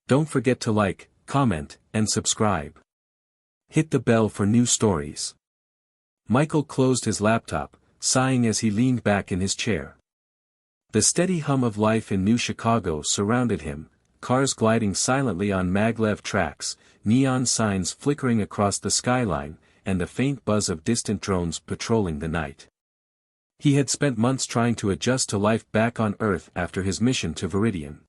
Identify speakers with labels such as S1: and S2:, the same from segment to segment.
S1: Don't forget to like, comment, and subscribe. Hit the bell for new stories. Michael closed his laptop, sighing as he leaned back in his chair. The steady hum of life in New Chicago surrounded him, cars gliding silently on maglev tracks, neon signs flickering across the skyline, and the faint buzz of distant drones patrolling the night. He had spent months trying to adjust to life back on Earth after his mission to Viridian.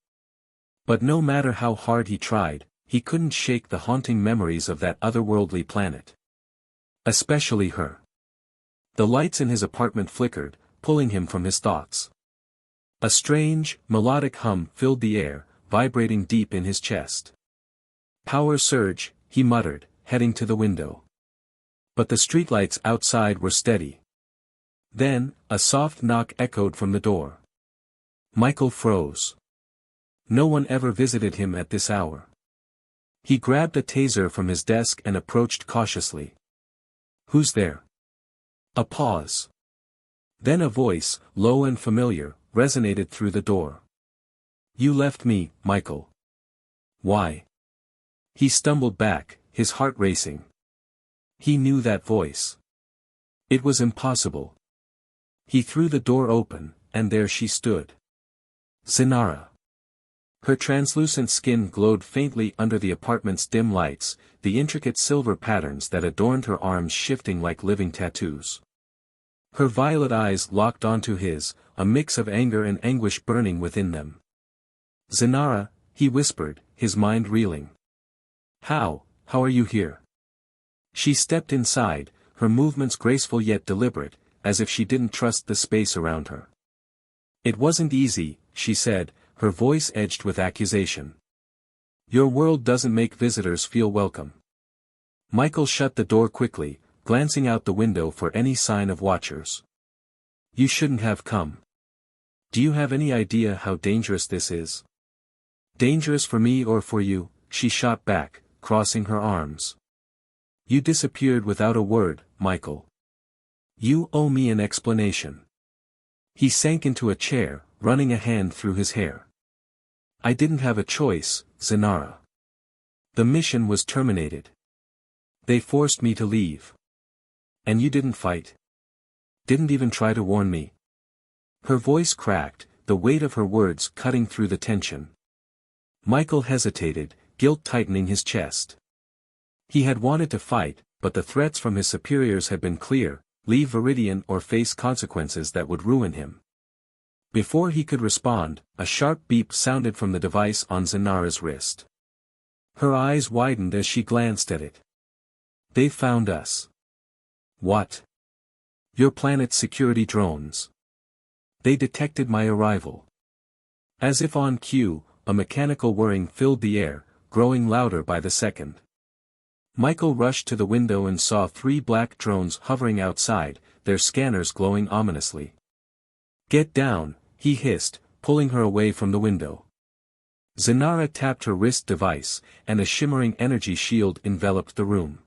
S1: But no matter how hard he tried, he couldn't shake the haunting memories of that otherworldly planet. Especially her. The lights in his apartment flickered, pulling him from his thoughts. A strange, melodic hum filled the air, vibrating deep in his chest. Power surge, he muttered, heading to the window. But the streetlights outside were steady. Then, a soft knock echoed from the door. Michael froze. No one ever visited him at this hour. He grabbed a taser from his desk and approached cautiously. "Who's there?" A pause. Then a voice, low and familiar, resonated through the door. "You left me, Michael." "Why?" He stumbled back, his heart racing. He knew that voice. It was impossible. He threw the door open, and there she stood. Zenara. Her translucent skin glowed faintly under the apartment's dim lights, the intricate silver patterns that adorned her arms shifting like living tattoos. Her violet eyes locked onto his, a mix of anger and anguish burning within them. "Zenara," he whispered, his mind reeling. How are you here?" She stepped inside, her movements graceful yet deliberate, as if she didn't trust the space around her. "It wasn't easy," she said, her voice edged with accusation. "Your world doesn't make visitors feel welcome." Michael shut the door quickly, glancing out the window for any sign of watchers. "You shouldn't have come. Do you have any idea how dangerous this is?" "Dangerous for me or for you?" she shot back, crossing her arms. "You disappeared without a word, Michael. You owe me an explanation." He sank into a chair, running a hand through his hair. "I didn't have a choice, Zenara. The mission was terminated. They forced me to leave. And you didn't fight? Didn't even try to warn me?" Her voice cracked, the weight of her words cutting through the tension. Michael hesitated, guilt tightening his chest. He had wanted to fight, but the threats from his superiors had been clear: leave Viridian or face consequences that would ruin him. Before he could respond, a sharp beep sounded from the device on Zenara's wrist. Her eyes widened as she glanced at it. "They found us." "What?" "Your planet's security drones. They detected my arrival." As if on cue, a mechanical whirring filled the air, growing louder by the second. Michael rushed to the window and saw 3 black drones hovering outside, their scanners glowing ominously. "Get down," he hissed, pulling her away from the window. Zenara tapped her wrist device, and a shimmering energy shield enveloped the room.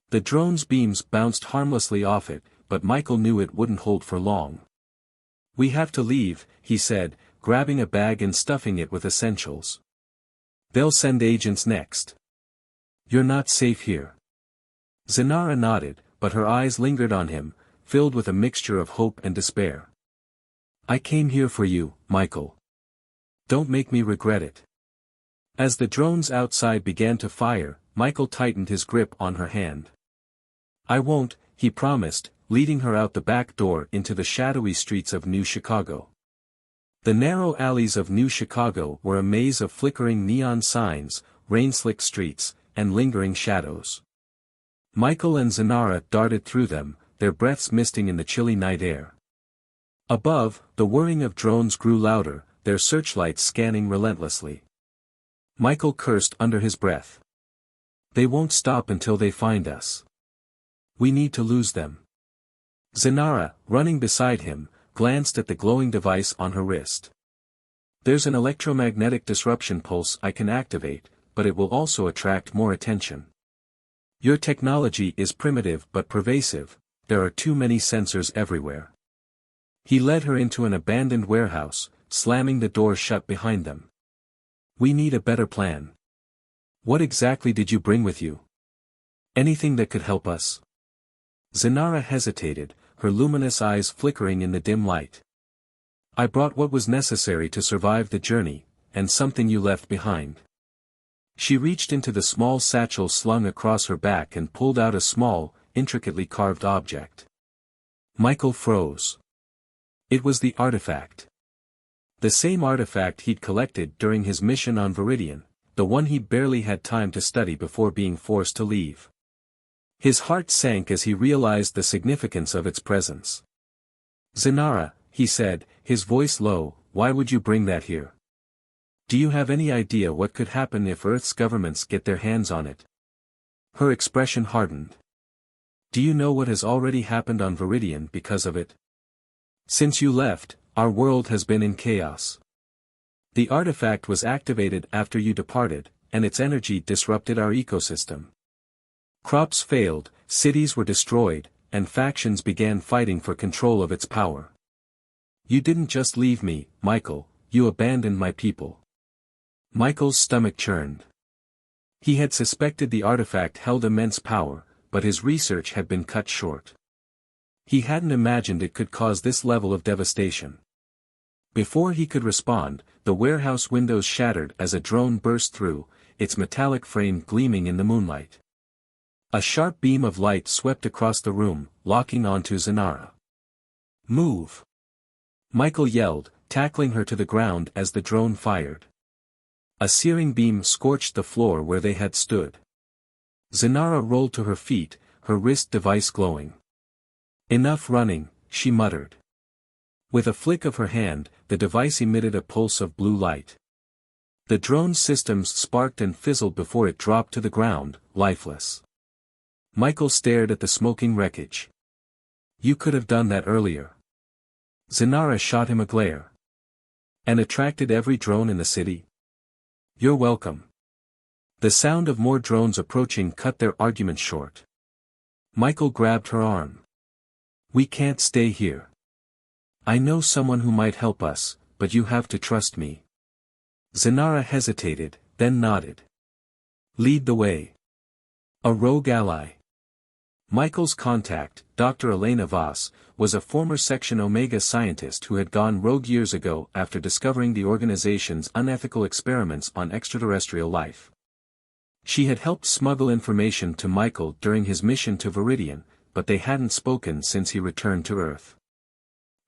S1: The drone's beams bounced harmlessly off it, but Michael knew it wouldn't hold for long. "We have to leave," he said, grabbing a bag and stuffing it with essentials. "They'll send agents next. You're not safe here." Zenara nodded, but her eyes lingered on him, filled with a mixture of hope and despair. "I came here for you, Michael. Don't make me regret it." As the drones outside began to fire, Michael tightened his grip on her hand. "I won't," he promised, leading her out the back door into the shadowy streets of New Chicago. The narrow alleys of New Chicago were a maze of flickering neon signs, rain-slicked streets, and lingering shadows. Michael and Zenara darted through them, their breaths misting in the chilly night air. Above, the whirring of drones grew louder, their searchlights scanning relentlessly. Michael cursed under his breath. "They won't stop until they find us. We need to lose them." Zenara, running beside him, glanced at the glowing device on her wrist. "There's an electromagnetic disruption pulse I can activate, but it will also attract more attention. Your technology is primitive but pervasive, there are too many sensors everywhere." He led her into an abandoned warehouse, slamming the door shut behind them. We need a better plan. What exactly did you bring with you? Anything that could help us? Zenara hesitated, her luminous eyes flickering in the dim light. I brought what was necessary to survive the journey, and something you left behind. She reached into the small satchel slung across her back and pulled out a small, intricately carved object. Michael froze. It was the artifact. The same artifact he'd collected during his mission on Viridian, the one he'd barely had time to study before being forced to leave. His heart sank as he realized the significance of its presence. Zenara, he said, his voice low, why would you bring that here? Do you have any idea what could happen if Earth's governments get their hands on it? Her expression hardened. Do you know what has already happened on Viridian because of it? Since you left, our world has been in chaos. The artifact was activated after you departed, and its energy disrupted our ecosystem. Crops failed, cities were destroyed, and factions began fighting for control of its power. You didn't just leave me, Michael, you abandoned my people. Michael's stomach churned. He had suspected the artifact held immense power, but his research had been cut short. He hadn't imagined it could cause this level of devastation. Before he could respond, the warehouse windows shattered as a drone burst through, its metallic frame gleaming in the moonlight. A sharp beam of light swept across the room, locking onto Zenara. Move! Michael yelled, tackling her to the ground as the drone fired. A searing beam scorched the floor where they had stood. Zenara rolled to her feet, her wrist device glowing. Enough running, she muttered. With a flick of her hand, the device emitted a pulse of blue light. The drone's systems sparked and fizzled before it dropped to the ground, lifeless. Michael stared at the smoking wreckage. You could have done that earlier. Zenara shot him a glare. And attracted every drone in the city? You're welcome. The sound of more drones approaching cut their argument short. Michael grabbed her arm. We can't stay here. I know someone who might help us, but you have to trust me. Zenara hesitated, then nodded. Lead the way. A rogue ally. Michael's contact, Dr. Elena Voss, was a former Section Omega scientist who had gone rogue years ago after discovering the organization's unethical experiments on extraterrestrial life. She had helped smuggle information to Michael during his mission to Viridian, but they hadn't spoken since he returned to Earth.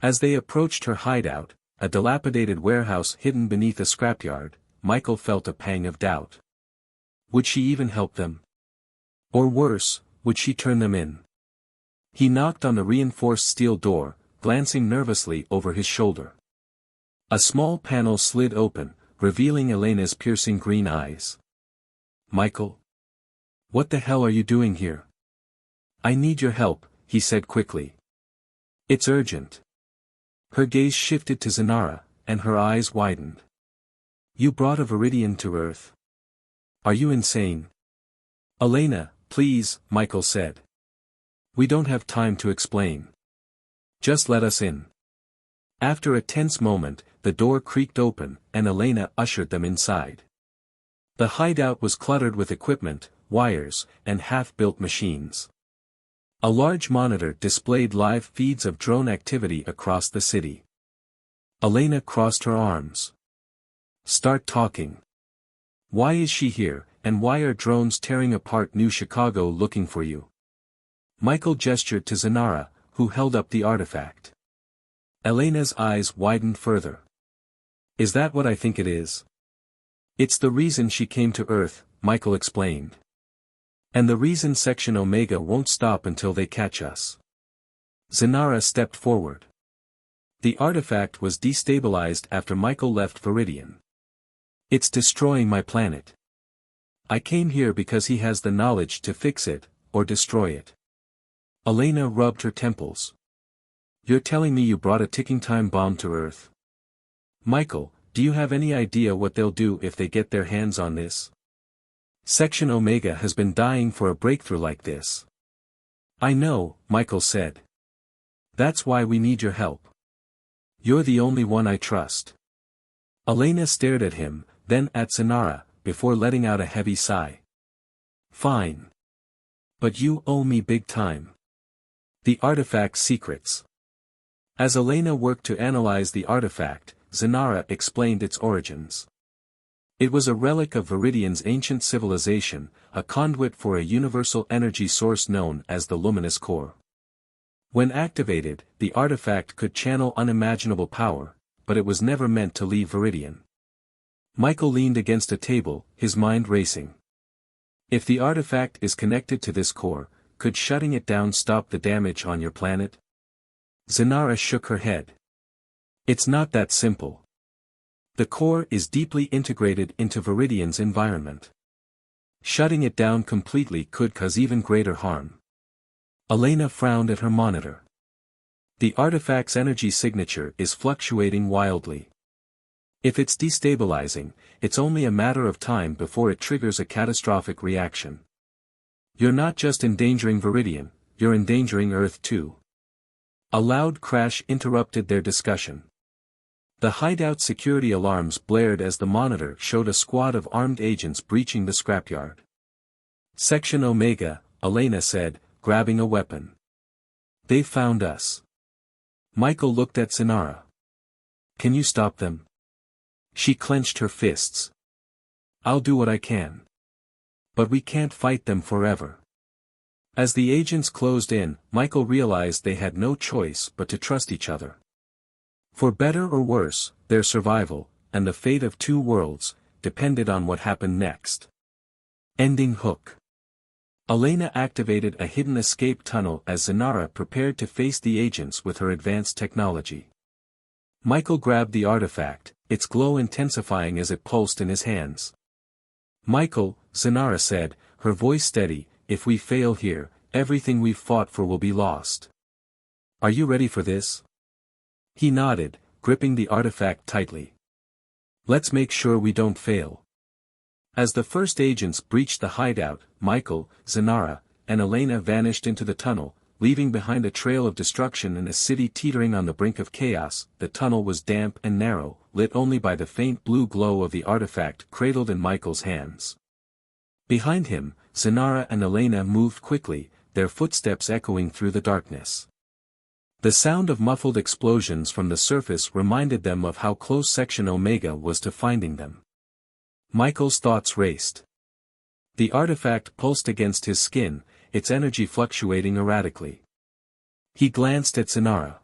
S1: As they approached her hideout, a dilapidated warehouse hidden beneath a scrapyard, Michael felt a pang of doubt. Would she even help them? Or worse, would she turn them in? He knocked on the reinforced steel door, glancing nervously over his shoulder. A small panel slid open, revealing Elena's piercing green eyes. Michael? What the hell are you doing here? I need your help, he said quickly. It's urgent. Her gaze shifted to Zenara, and her eyes widened. You brought a Viridian to Earth. Are you insane? Elena, please, Michael said. We don't have time to explain. Just let us in. After a tense moment, the door creaked open, and Elena ushered them inside. The hideout was cluttered with equipment, wires, and half-built machines. A large monitor displayed live feeds of drone activity across the city. Elena crossed her arms. Start talking. Why is she here, and why are drones tearing apart New Chicago looking for you? Michael gestured to Zenara, who held up the artifact. Elena's eyes widened further. Is that what I think it is? It's the reason she came to Earth, Michael explained. And the reason Section Omega won't stop until they catch us. Zenara stepped forward. The artifact was destabilized after Michael left Viridian. It's destroying my planet. I came here because he has the knowledge to fix it, or destroy it. Elena rubbed her temples. You're telling me you brought a ticking time bomb to Earth? Michael, do you have any idea what they'll do if they get their hands on this? Section Omega has been dying for a breakthrough like this. I know, Michael said. That's why we need your help. You're the only one I trust. Elena stared at him, then at Zanara, before letting out a heavy sigh. Fine. But you owe me big time. The artifact's secrets. As Elena worked to analyze the artifact, Zanara explained its origins. It was a relic of Viridian's ancient civilization, a conduit for a universal energy source known as the luminous core. When activated, the artifact could channel unimaginable power, but it was never meant to leave Viridian. Michael leaned against a table, his mind racing. If the artifact is connected to this core, could shutting it down stop the damage on your planet? Zanara shook her head. It's not that simple. The core is deeply integrated into Viridian's environment. Shutting it down completely could cause even greater harm. Elena frowned at her monitor. The artifact's energy signature is fluctuating wildly. If it's destabilizing, it's only a matter of time before it triggers a catastrophic reaction. You're not just endangering Viridian, you're endangering Earth too. A loud crash interrupted their discussion. The hideout security alarms blared as the monitor showed a squad of armed agents breaching the scrapyard. Section Omega, Elena said, grabbing a weapon. They found us. Michael looked at Zanara. Can you stop them? She clenched her fists. I'll do what I can. But we can't fight them forever. As the agents closed in, Michael realized they had no choice but to trust each other. For better or worse, their survival, and the fate of two worlds, depended on what happened next. Ending hook. Elena activated a hidden escape tunnel as Zanara prepared to face the agents with her advanced technology. Michael grabbed the artifact, its glow intensifying as it pulsed in his hands. Michael, Zanara said, her voice steady, if we fail here, everything we've fought for will be lost. Are you ready for this? He nodded, gripping the artifact tightly. Let's make sure we don't fail. As the first agents breached the hideout, Michael, Zanara, and Elena vanished into the tunnel, leaving behind a trail of destruction in a city teetering on the brink of chaos. The tunnel was damp and narrow, lit only by the faint blue glow of the artifact cradled in Michael's hands. Behind him, Zanara and Elena moved quickly, their footsteps echoing through the darkness. The sound of muffled explosions from the surface reminded them of how close Section Omega was to finding them. Michael's thoughts raced. The artifact pulsed against his skin, its energy fluctuating erratically. He glanced at Zanara.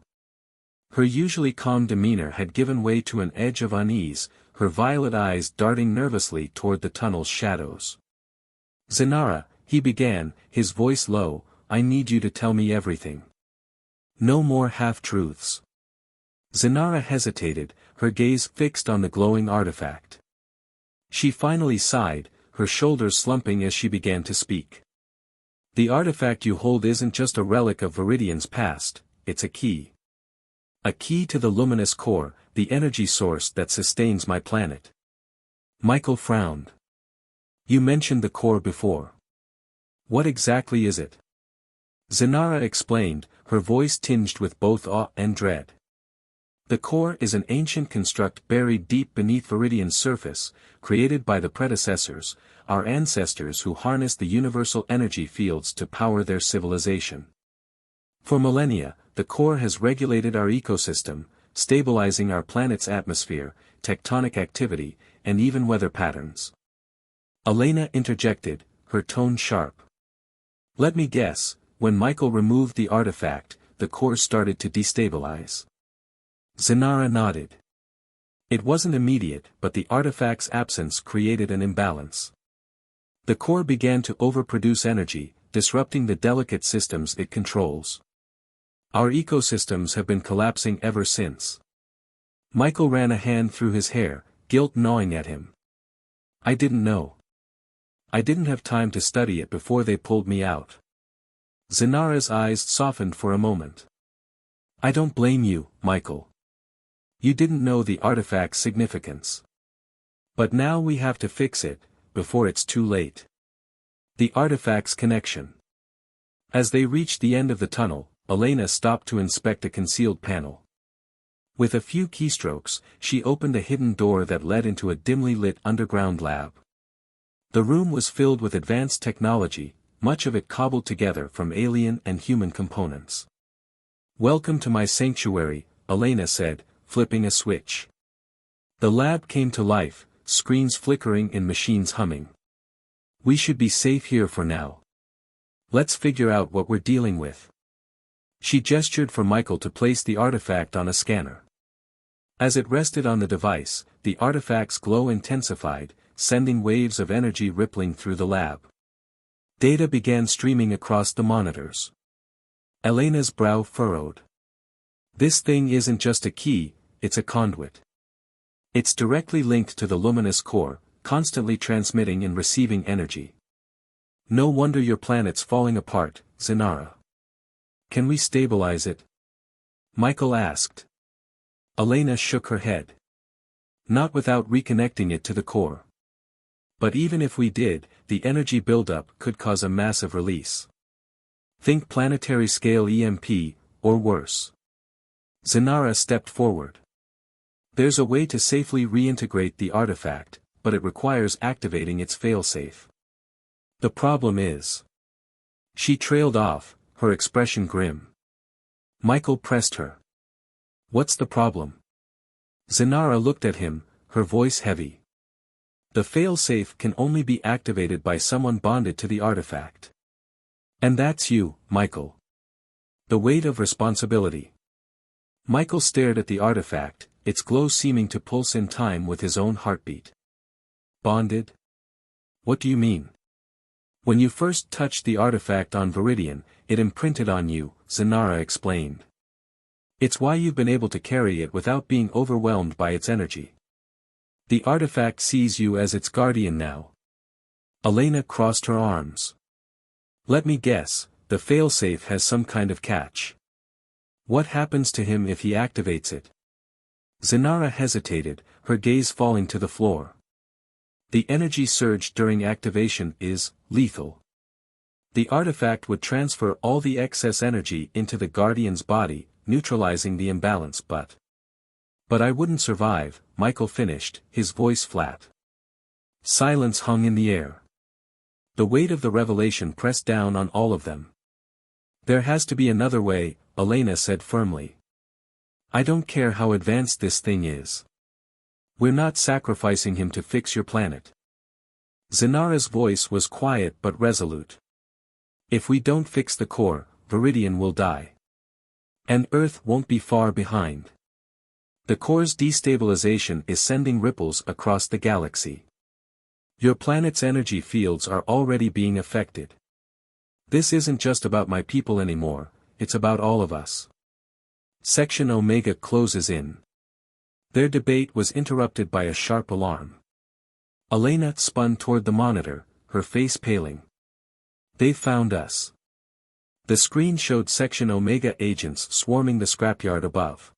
S1: Her usually calm demeanor had given way to an edge of unease, her violet eyes darting nervously toward the tunnel's shadows. Zanara, he began, his voice low, I need you to tell me everything. No more half-truths. Zanara hesitated, her gaze fixed on the glowing artifact. She finally sighed, her shoulders slumping as she began to speak. The artifact you hold isn't just a relic of Viridian's past, it's a key. A key to the luminous core, the energy source that sustains my planet. Michael frowned. You mentioned the core before. What exactly is it? Zanara explained, her voice tinged with both awe and dread. The core is an ancient construct buried deep beneath Viridian's surface, created by the predecessors, our ancestors who harnessed the universal energy fields to power their civilization. For millennia, the core has regulated our ecosystem, stabilizing our planet's atmosphere, tectonic activity, and even weather patterns. Elena interjected, her tone sharp. Let me guess, when Michael removed the artifact, the core started to destabilize. Zanara nodded. It wasn't immediate, but the artifact's absence created an imbalance. The core began to overproduce energy, disrupting the delicate systems it controls. Our ecosystems have been collapsing ever since. Michael ran a hand through his hair, guilt gnawing at him. I didn't know. I didn't have time to study it before they pulled me out. Zanara's eyes softened for a moment. I don't blame you, Michael. You didn't know the artifact's significance. But now we have to fix it, before it's too late. The artifact's connection. As they reached the end of the tunnel, Elena stopped to inspect a concealed panel. With a few keystrokes, she opened a hidden door that led into a dimly lit underground lab. The room was filled with advanced technology, much of it cobbled together from alien and human components. "Welcome to my sanctuary," Elena said, flipping a switch. The lab came to life, screens flickering and machines humming. "We should be safe here for now. Let's figure out what we're dealing with." She gestured for Michael to place the artifact on a scanner. As it rested on the device, the artifact's glow intensified, sending waves of energy rippling through the lab. Data began streaming across the monitors. Elena's brow furrowed. "This thing isn't just a key, it's a conduit. It's directly linked to the luminous core, constantly transmitting and receiving energy. No wonder your planet's falling apart, Zenara. Can we stabilize it?" Michael asked. Elena shook her head. "Not without reconnecting it to the core. But even if we did, the energy buildup could cause a massive release. Think planetary-scale EMP, or worse." Zenara stepped forward. "There's a way to safely reintegrate the artifact, but it requires activating its failsafe. The problem is..." She trailed off, her expression grim. Michael pressed her. "What's the problem?" Zenara looked at him, her voice heavy. "The failsafe can only be activated by someone bonded to the artifact. And that's you, Michael. The weight of responsibility." Michael stared at the artifact, its glow seeming to pulse in time with his own heartbeat. "Bonded? What do you mean?" "When you first touched the artifact on Viridian, it imprinted on you," Zenara explained. "It's why you've been able to carry it without being overwhelmed by its energy. The artifact sees you as its guardian now." Elena crossed her arms. "Let me guess, the failsafe has some kind of catch. What happens to him if he activates it?" Zenara hesitated, her gaze falling to the floor. "The energy surge during activation is lethal. The artifact would transfer all the excess energy into the Guardian's body, neutralizing the imbalance but I wouldn't survive," Michael finished, his voice flat. Silence hung in the air. The weight of the revelation pressed down on all of them. "There has to be another way," Elena said firmly. "I don't care how advanced this thing is. We're not sacrificing him to fix your planet." Zenara's voice was quiet but resolute. "If we don't fix the core, Viridian will die. And Earth won't be far behind. The core's destabilization is sending ripples across the galaxy. Your planet's energy fields are already being affected. This isn't just about my people anymore, it's about all of us." Section Omega closes in. Their debate was interrupted by a sharp alarm. Elena spun toward the monitor, her face paling. "They've found us." The screen showed Section Omega agents swarming the scrapyard above.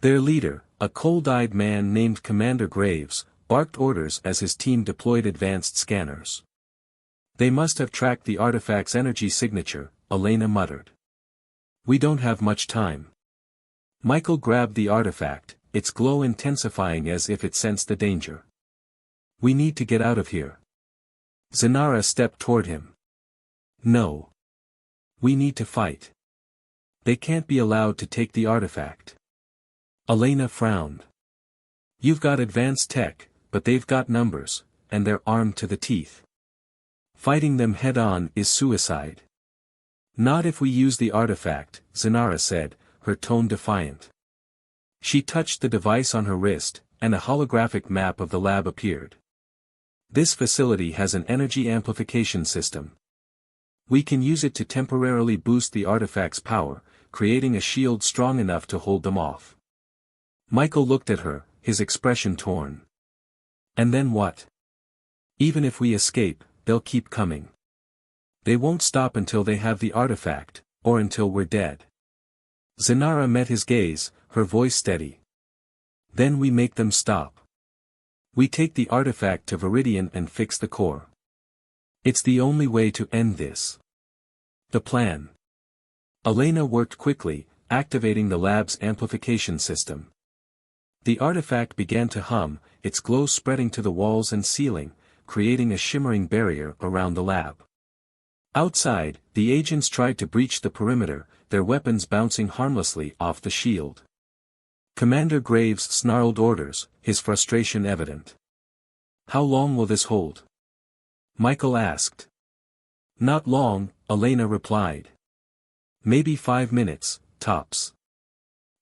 S1: Their leader, a cold-eyed man named Commander Graves, barked orders as his team deployed advanced scanners. "They must have tracked the artifact's energy signature," Elena muttered. "We don't have much time." Michael grabbed the artifact, its glow intensifying as if it sensed the danger. "We need to get out of here." Zenara stepped toward him. "No. We need to fight. They can't be allowed to take the artifact." Elena frowned. "You've got advanced tech, but they've got numbers, and they're armed to the teeth. Fighting them head-on is suicide." "Not if we use the artifact," Zenara said, her tone defiant. She touched the device on her wrist, and a holographic map of the lab appeared. "This facility has an energy amplification system. We can use it to temporarily boost the artifact's power, creating a shield strong enough to hold them off." Michael looked at her, his expression torn. "And then what? Even if we escape, they'll keep coming. They won't stop until they have the artifact, or until we're dead." Zenara met his gaze, her voice steady. "Then we make them stop. We take the artifact to Viridian and fix the core. It's the only way to end this." The plan. Elena worked quickly, activating the lab's amplification system. The artifact began to hum, its glow spreading to the walls and ceiling, creating a shimmering barrier around the lab. Outside, the agents tried to breach the perimeter, their weapons bouncing harmlessly off the shield. Commander Graves snarled orders, his frustration evident. "How long will this hold?" Michael asked. "Not long," Elena replied. "Maybe 5 minutes, tops."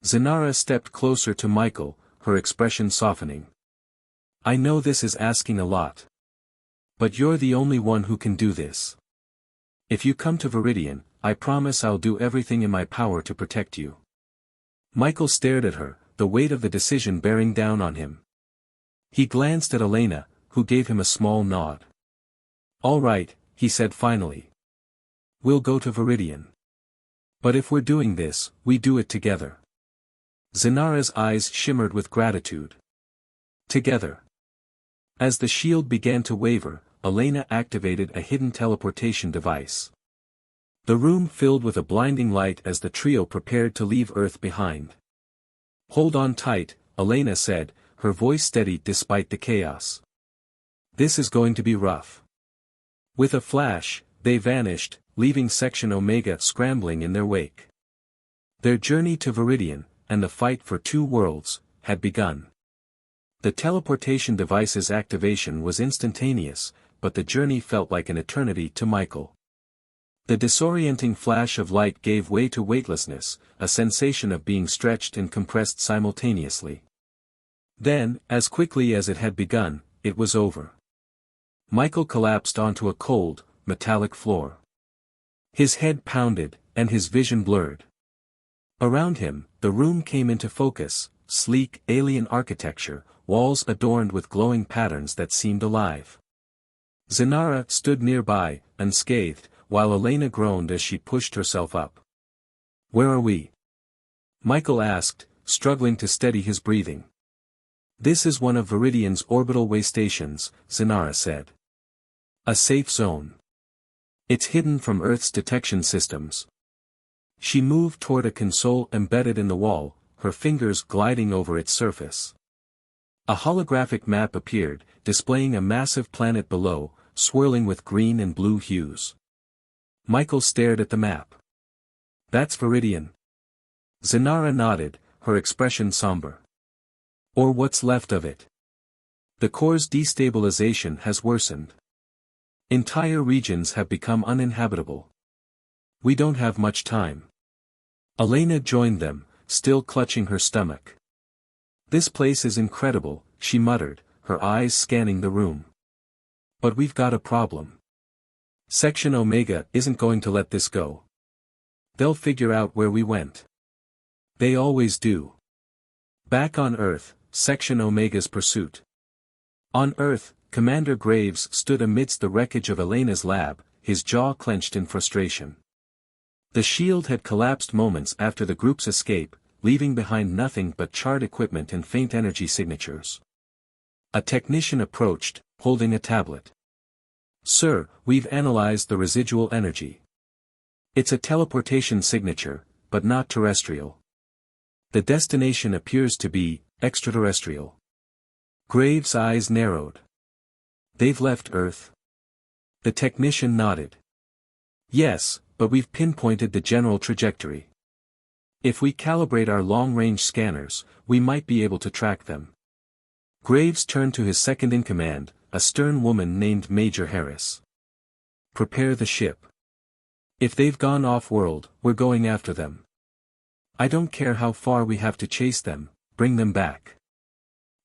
S1: Zenara stepped closer to Michael, her expression softening. "I know this is asking a lot. But you're the only one who can do this. If you come to Viridian, I promise I'll do everything in my power to protect you." Michael stared at her, the weight of the decision bearing down on him. He glanced at Elena, who gave him a small nod. "All right," he said finally. "We'll go to Viridian. But if we're doing this, we do it together." Zenara's eyes shimmered with gratitude. Together. As the shield began to waver, Elena activated a hidden teleportation device. The room filled with a blinding light as the trio prepared to leave Earth behind. "Hold on tight," Elena said, her voice steady despite the chaos. "This is going to be rough." With a flash, they vanished, leaving Section Omega scrambling in their wake. Their journey to Viridian, and the fight for 2 worlds, had begun. The teleportation device's activation was instantaneous, but the journey felt like an eternity to Michael. The disorienting flash of light gave way to weightlessness, a sensation of being stretched and compressed simultaneously. Then, as quickly as it had begun, it was over. Michael collapsed onto a cold, metallic floor. His head pounded, and his vision blurred. Around him, the room came into focus, sleek, alien architecture, walls adorned with glowing patterns that seemed alive. Zenara stood nearby, unscathed, while Elena groaned as she pushed herself up. "Where are we?" Michael asked, struggling to steady his breathing. "This is one of Viridian's orbital way stations," Zenara said. "A safe zone. It's hidden from Earth's detection systems." She moved toward a console embedded in the wall, her fingers gliding over its surface. A holographic map appeared, displaying a massive planet below, swirling with green and blue hues. Michael stared at the map. "That's Viridian." Zenara nodded, her expression somber. "Or what's left of it. The core's destabilization has worsened. Entire regions have become uninhabitable. We don't have much time." Elena joined them, still clutching her stomach. "This place is incredible," she muttered, her eyes scanning the room. "But we've got a problem. Section Omega isn't going to let this go. They'll figure out where we went. They always do." Back on Earth, Section Omega's pursuit. On Earth, Commander Graves stood amidst the wreckage of Elena's lab, his jaw clenched in frustration. The shield had collapsed moments after the group's escape, leaving behind nothing but charred equipment and faint energy signatures. A technician approached, holding a tablet. "Sir, we've analyzed the residual energy. It's a teleportation signature, but not terrestrial. The destination appears to be extraterrestrial." Graves' eyes narrowed. "They've left Earth?" The technician nodded. "Yes, but we've pinpointed the general trajectory. If we calibrate our long-range scanners, we might be able to track them." Graves turned to his second-in-command, a stern woman named Major Harris. "Prepare the ship. If they've gone off-world, we're going after them. I don't care how far we have to chase them, bring them back.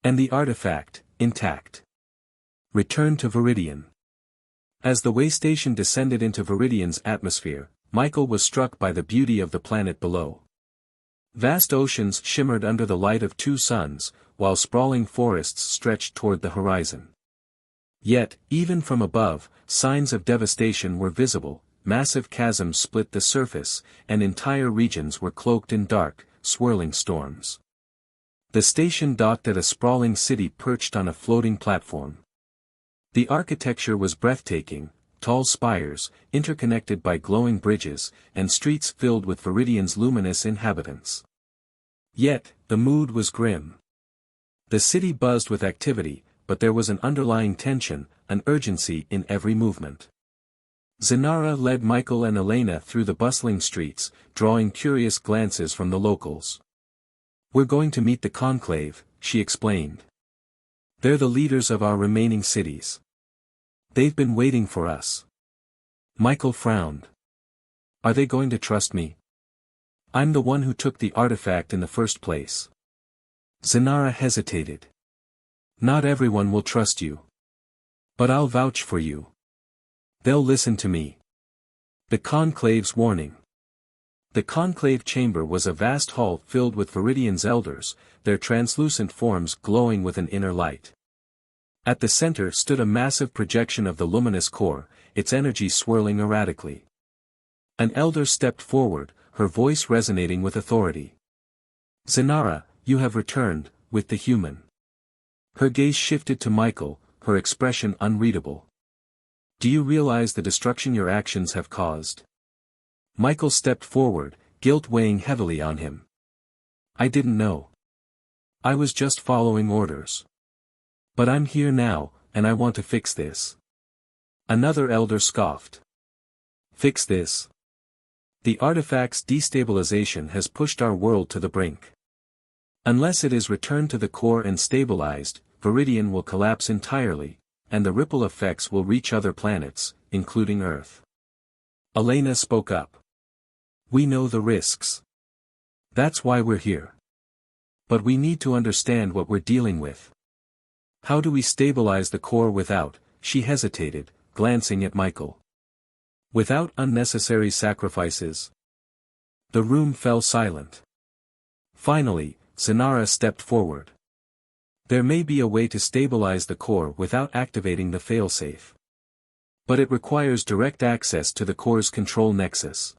S1: And the artifact, intact. Return to Viridian." As the way station descended into Viridian's atmosphere, Michael was struck by the beauty of the planet below. Vast oceans shimmered under the light of 2 suns, while sprawling forests stretched toward the horizon. Yet, even from above, signs of devastation were visible, massive chasms split the surface, and entire regions were cloaked in dark, swirling storms. The station docked at a sprawling city perched on a floating platform. The architecture was breathtaking, tall spires, interconnected by glowing bridges, and streets filled with Viridian's luminous inhabitants. Yet, the mood was grim. The city buzzed with activity, but there was an underlying tension, an urgency in every movement. Zenara led Michael and Elena through the bustling streets, drawing curious glances from the locals. "We're going to meet the conclave," she explained. "They're the leaders of our remaining cities. They've been waiting for us." Michael frowned. "Are they going to trust me? I'm the one who took the artifact in the first place." Zenara hesitated. "Not everyone will trust you. But I'll vouch for you. They'll listen to me." The conclave's warning. The conclave chamber was a vast hall filled with Viridian's elders, their translucent forms glowing with an inner light. At the center stood a massive projection of the luminous core, its energy swirling erratically. An elder stepped forward, her voice resonating with authority. "Zenara, you have returned, with the human." Her gaze shifted to Michael, her expression unreadable. "Do you realize the destruction your actions have caused?" Michael stepped forward, guilt weighing heavily on him. "I didn't know. I was just following orders. But I'm here now, and I want to fix this." Another elder scoffed. "Fix this? The artifact's destabilization has pushed our world to the brink. Unless it is returned to the core and stabilized, Viridian will collapse entirely, and the ripple effects will reach other planets, including Earth." Elena spoke up. "We know the risks. That's why we're here. But we need to understand what we're dealing with. How do we stabilize the core without," she hesitated, glancing at Michael. "Without unnecessary sacrifices?" The room fell silent. Finally, Zenara stepped forward. "There may be a way to stabilize the core without activating the failsafe. But it requires direct access to the core's control nexus.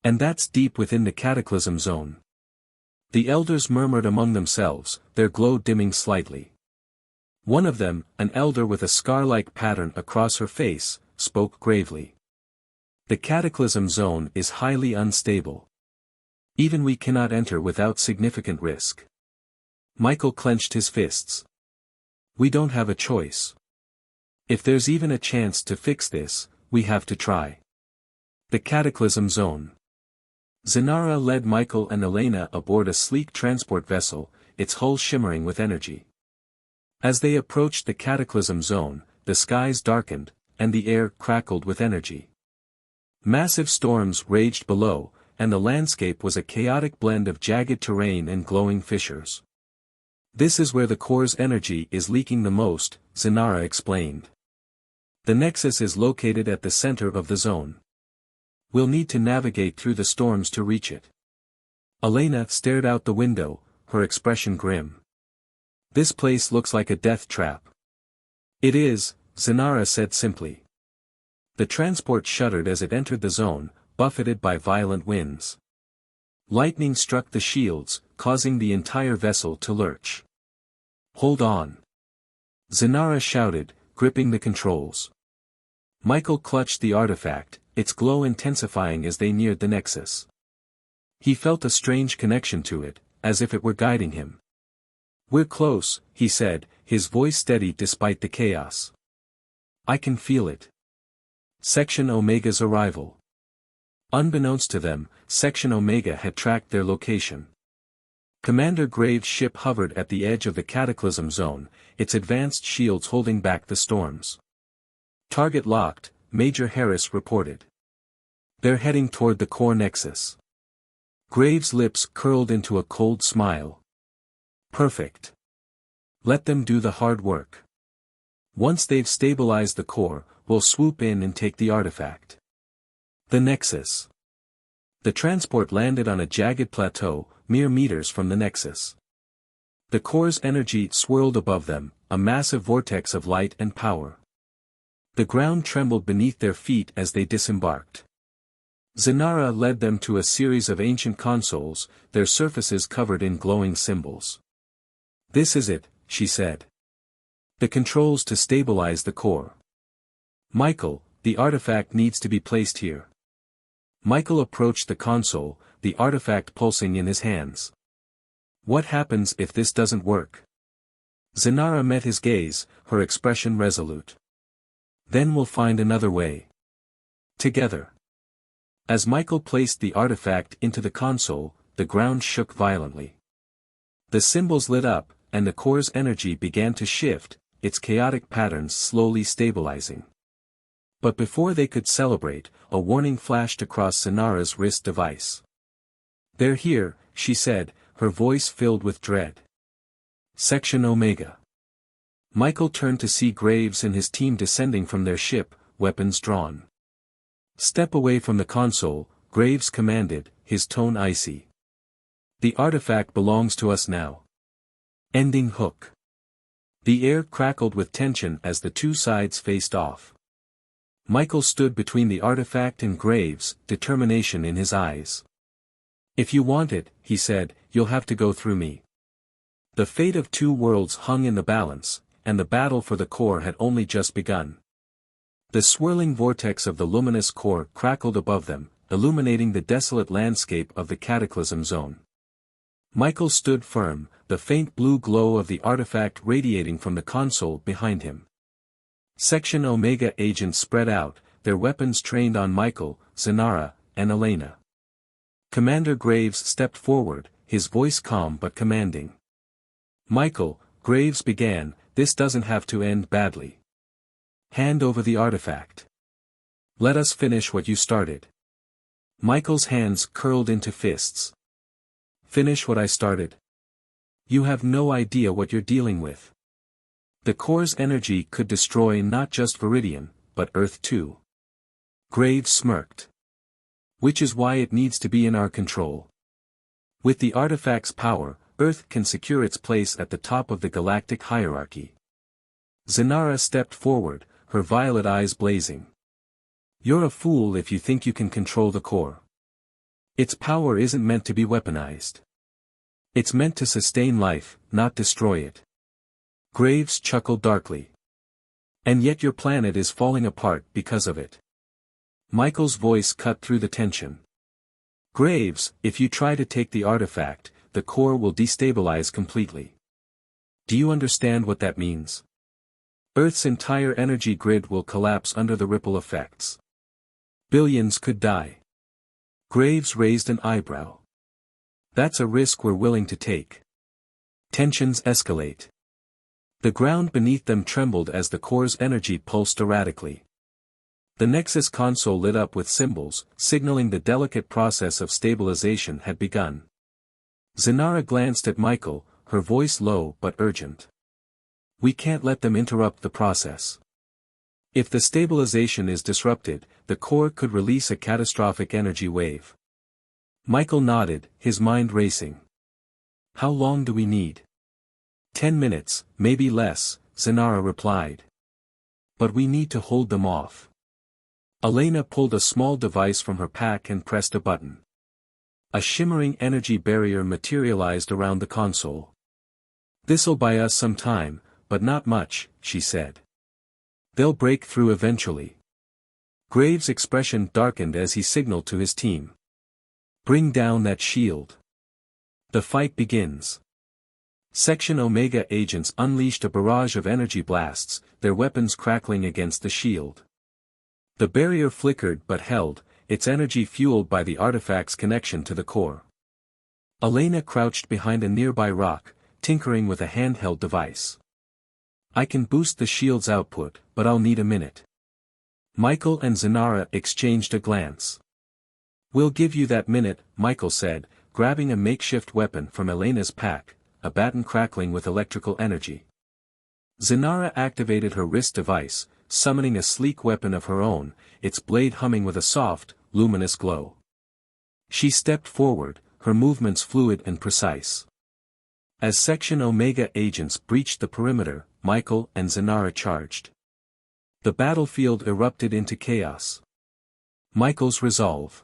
S1: And that's deep within the Cataclysm Zone." The elders murmured among themselves, their glow dimming slightly. One of them, an elder with a scar-like pattern across her face, spoke gravely. "The Cataclysm Zone is highly unstable. Even we cannot enter without significant risk." Michael clenched his fists. "We don't have a choice. If there's even a chance to fix this, we have to try." The Cataclysm Zone. Zenara led Michael and Elena aboard a sleek transport vessel, its hull shimmering with energy. As they approached the Cataclysm Zone, the skies darkened, and the air crackled with energy. Massive storms raged below, and the landscape was a chaotic blend of jagged terrain and glowing fissures. "This is where the core's energy is leaking the most," Zenara explained. "The nexus is located at the center of the zone. We'll need to navigate through the storms to reach it." Elena stared out the window, her expression grim. "This place looks like a death trap." "It is," Zenara said simply. The transport shuddered as it entered the zone, buffeted by violent winds. Lightning struck the shields, causing the entire vessel to lurch. "Hold on!" Zenara shouted, gripping the controls. Michael clutched the artifact, its glow intensifying as they neared the nexus. He felt a strange connection to it, as if it were guiding him. "We're close," he said, his voice steady despite the chaos. "I can feel it." Section Omega's arrival. Unbeknownst to them, Section Omega had tracked their location. Commander Graves' ship hovered at the edge of the Cataclysm Zone, its advanced shields holding back the storms. "Target locked," Major Harris reported. "They're heading toward the core nexus." Graves' lips curled into a cold smile. "Perfect. Let them do the hard work. Once they've stabilized the core, we'll swoop in and take the artifact." The nexus. The transport landed on a jagged plateau, mere meters from the nexus. The core's energy swirled above them, a massive vortex of light and power. The ground trembled beneath their feet as they disembarked. Zenara led them to a series of ancient consoles, their surfaces covered in glowing symbols. "This is it," she said. "The controls to stabilize the core. Michael, the artifact needs to be placed here." Michael approached the console, the artifact pulsing in his hands. "What happens if this doesn't work?" Zenara met his gaze, her expression resolute. Then we'll find another way. Together. As Michael placed the artifact into the console, the ground shook violently. The symbols lit up, and the core's energy began to shift, its chaotic patterns slowly stabilizing. But before they could celebrate, a warning flashed across Zenara's wrist device. "They're here," she said, her voice filled with dread. Section Omega. Michael turned to see Graves and his team descending from their ship, weapons drawn. "Step away from the console," Graves commanded, his tone icy. "The artifact belongs to us now." Ending hook. The air crackled with tension as the two sides faced off. Michael stood between the artifact and Graves, determination in his eyes. "If you want it," he said, "you'll have to go through me." The fate of two worlds hung in the balance, and the battle for the core had only just begun. The swirling vortex of the luminous core crackled above them, illuminating the desolate landscape of the Cataclysm Zone. Michael stood firm, the faint blue glow of the artifact radiating from the console behind him. Section Omega agents spread out, their weapons trained on Michael, Zenara, and Elena. Commander Graves stepped forward, his voice calm but commanding. "Michael," Graves began, "this doesn't have to end badly. Hand over the artifact. Let us finish what you started." Michael's hands curled into fists. "Finish what I started? You have no idea what you're dealing with. The core's energy could destroy not just Viridian, but Earth too." Graves smirked. "Which is why it needs to be in our control. With the artifact's power, Earth can secure its place at the top of the galactic hierarchy." Zenara stepped forward, her violet eyes blazing. "You're a fool if you think you can control the core. Its power isn't meant to be weaponized. It's meant to sustain life, not destroy it." Graves chuckled darkly. "And yet your planet is falling apart because of it." Michael's voice cut through the tension. "Graves, if you try to take the artifact, the core will destabilize completely. Do you understand what that means? Earth's entire energy grid will collapse under the ripple effects. Billions could die." Graves raised an eyebrow. "That's a risk we're willing to take." Tensions escalate. The ground beneath them trembled as the core's energy pulsed erratically. The Nexus console lit up with symbols, signaling the delicate process of stabilization had begun. Zenara glanced at Michael, her voice low but urgent. "We can't let them interrupt the process. If the stabilization is disrupted, the core could release a catastrophic energy wave." Michael nodded, his mind racing. "How long do we need?" 10 minutes, maybe less," Zenara replied. "But we need to hold them off." Elena pulled a small device from her pack and pressed a button. A shimmering energy barrier materialized around the console. "This'll buy us some time, but not much," she said. "They'll break through eventually." Graves' expression darkened as he signaled to his team. "Bring down that shield. The fight begins." Section Omega agents unleashed a barrage of energy blasts, their weapons crackling against the shield. The barrier flickered but held, its energy fueled by the artifact's connection to the core. Elena crouched behind a nearby rock, tinkering with a handheld device. "I can boost the shield's output, but I'll need a minute." Michael and Zenara exchanged a glance. "We'll give you that minute," Michael said, grabbing a makeshift weapon from Elena's pack, a baton crackling with electrical energy. Zenara activated her wrist device, summoning a sleek weapon of her own, its blade humming with a soft, luminous glow. She stepped forward, her movements fluid and precise. As Section Omega agents breached the perimeter, Michael and Zenara charged. The battlefield erupted into chaos. Michael's resolve.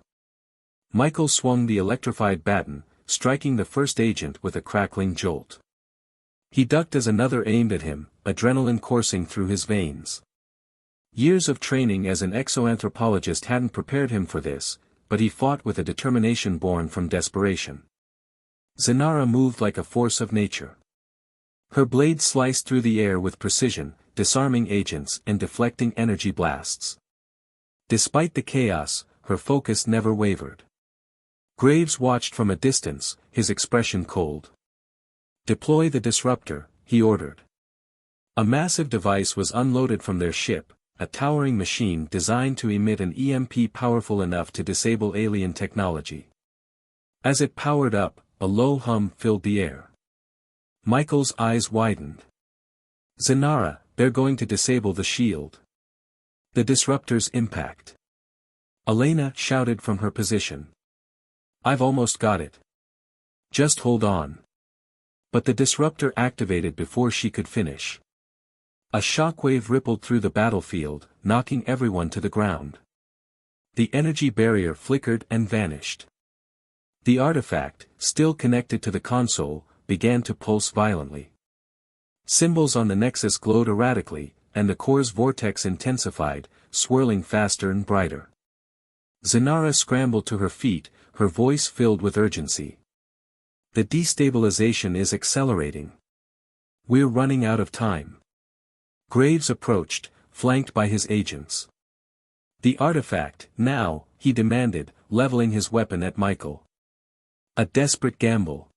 S1: Michael swung the electrified baton, striking the first agent with a crackling jolt. He ducked as another aimed at him, adrenaline coursing through his veins. Years of training as an exoanthropologist hadn't prepared him for this, but he fought with a determination born from desperation. Zenara moved like a force of nature. Her blade sliced through the air with precision, disarming agents and deflecting energy blasts. Despite the chaos, her focus never wavered. Graves watched from a distance, his expression cold. "Deploy the disruptor," he ordered. A massive device was unloaded from their ship, a towering machine designed to emit an EMP powerful enough to disable alien technology. As it powered up, a low hum filled the air. Michael's eyes widened. "Zenara, they're going to disable the shield." "The disruptor's impact." Elena shouted from her position. "I've almost got it. Just hold on." But the disruptor activated before she could finish. A shockwave rippled through the battlefield, knocking everyone to the ground. The energy barrier flickered and vanished. The artifact, still connected to the console, began to pulse violently. Symbols on the nexus glowed erratically, and the core's vortex intensified, swirling faster and brighter. Zenara scrambled to her feet, her voice filled with urgency. "The destabilization is accelerating. We're running out of time." Graves approached, flanked by his agents. "The artifact, now," he demanded, leveling his weapon at Michael. A desperate gamble.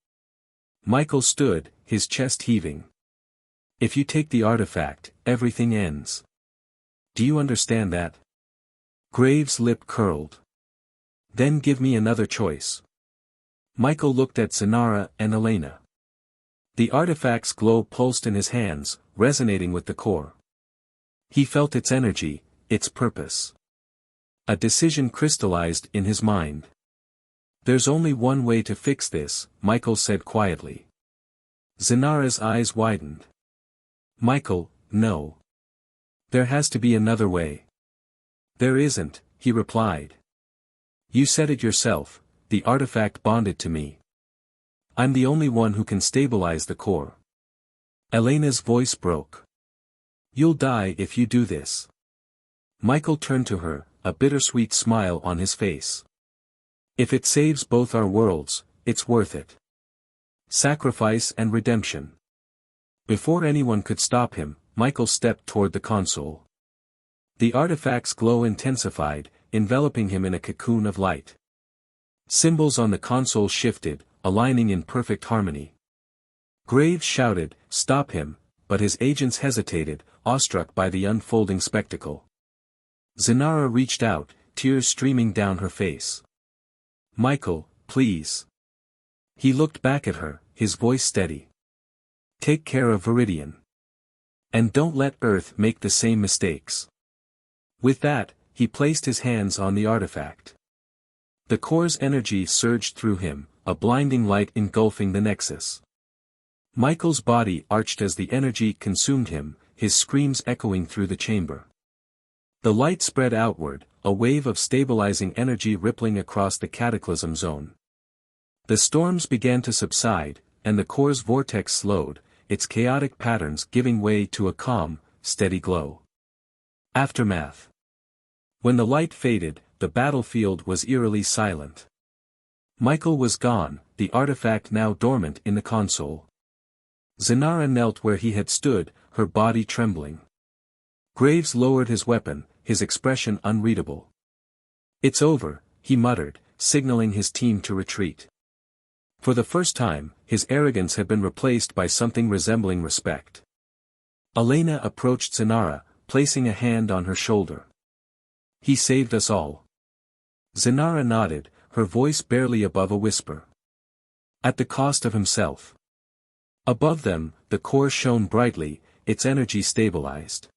S1: Michael stood, his chest heaving. "If you take the artifact, everything ends. Do you understand that?" Graves' lip curled. "Then give me another choice." Michael looked at Zenara and Elena. The artifact's glow pulsed in his hands, resonating with the core. He felt its energy, its purpose. A decision crystallized in his mind. "There's only one way to fix this," Michael said quietly. Zenara's eyes widened. "Michael, no. There has to be another way." "There isn't," he replied. "You said it yourself, the artifact bonded to me. I'm the only one who can stabilize the core." Elena's voice broke. "You'll die if you do this." Michael turned to her, a bittersweet smile on his face. "If it saves both our worlds, it's worth it. Sacrifice and redemption." Before anyone could stop him, Michael stepped toward the console. The artifact's glow intensified, enveloping him in a cocoon of light. Symbols on the console shifted, aligning in perfect harmony. Graves shouted, "Stop him," but his agents hesitated, awestruck by the unfolding spectacle. Zenara reached out, tears streaming down her face. "Michael, please." He looked back at her, his voice steady. "Take care of Viridian. And don't let Earth make the same mistakes." With that, he placed his hands on the artifact. The core's energy surged through him, a blinding light engulfing the nexus. Michael's body arched as the energy consumed him, his screams echoing through the chamber. The light spread outward, a wave of stabilizing energy rippling across the cataclysm zone. The storms began to subside, and the core's vortex slowed, its chaotic patterns giving way to a calm, steady glow. Aftermath. When the light faded, the battlefield was eerily silent. Michael was gone, the artifact now dormant in the console. Zenara knelt where he had stood, her body trembling. Graves lowered his weapon, his expression unreadable. "It's over," he muttered, signaling his team to retreat. For the first time, his arrogance had been replaced by something resembling respect. Elena approached Zenara, placing a hand on her shoulder. "He saved us all." Zenara nodded, her voice barely above a whisper. "At the cost of himself." Above them, the core shone brightly, its energy stabilized.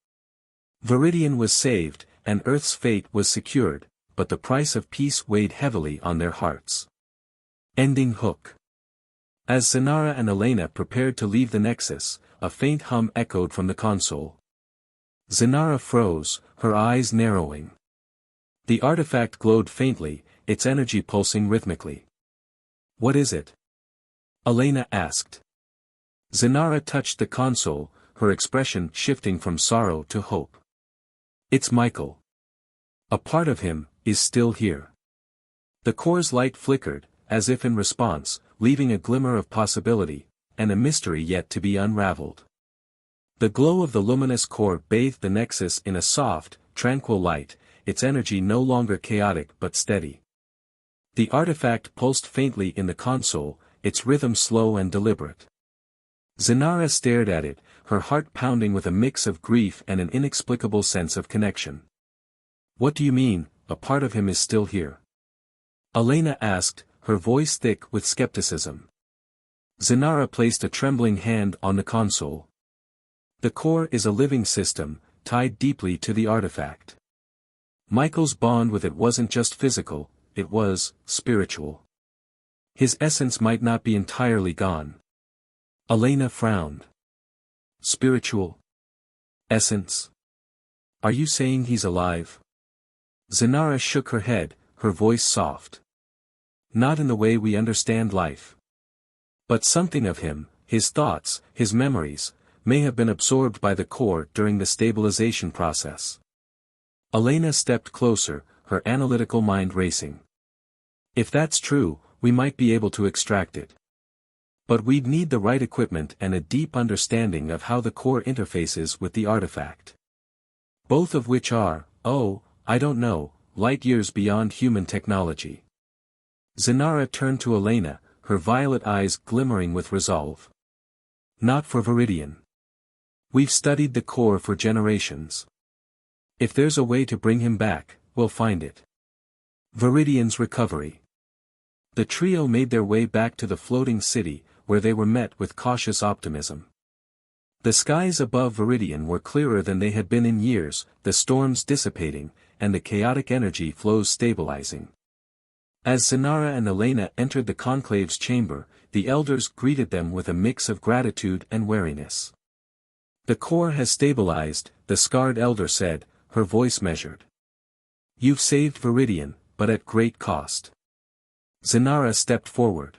S1: Viridian was saved, and Earth's fate was secured, but the price of peace weighed heavily on their hearts. Ending hook. As Zenara and Elena prepared to leave the Nexus, a faint hum echoed from the console. Zenara froze, her eyes narrowing. The artifact glowed faintly, its energy pulsing rhythmically. "What is it?" Elena asked. Zenara touched the console, her expression shifting from sorrow to hope. "It's Michael. A part of him is still here." The core's light flickered, as if in response, leaving a glimmer of possibility, and a mystery yet to be unraveled. The glow of the luminous core bathed the nexus in a soft, tranquil light, its energy no longer chaotic but steady. The artifact pulsed faintly in the console, its rhythm slow and deliberate. Zenara stared at it, her heart pounding with a mix of grief and an inexplicable sense of connection. "What do you mean, a part of him is still here?" Elena asked, her voice thick with skepticism. Zenara placed a trembling hand on the console. "The core is a living system, tied deeply to the artifact. Michael's bond with it wasn't just physical, it was spiritual. His essence might not be entirely gone." Elena frowned. "Spiritual? Essence? Are you saying he's alive?" Zenara shook her head, her voice soft. "Not in the way we understand life. But something of him, his thoughts, his memories, may have been absorbed by the core during the stabilization process." Elena stepped closer, her analytical mind racing. "If that's true, we might be able to extract it. But we'd need the right equipment and a deep understanding of how the core interfaces with the artifact. Both of which are, I don't know, light years beyond human technology." Zenara turned to Elena, her violet eyes glimmering with resolve. "Not for Viridian. We've studied the core for generations. If there's a way to bring him back, we'll find it." Viridian's recovery. The trio made their way back to the floating city, where they were met with cautious optimism. The skies above Viridian were clearer than they had been in years, the storms dissipating, and the chaotic energy flows stabilizing. As Zenara and Elena entered the conclave's chamber, the elders greeted them with a mix of gratitude and wariness. "The core has stabilized," the scarred elder said, her voice measured. "You've saved Viridian, but at great cost." Zenara stepped forward.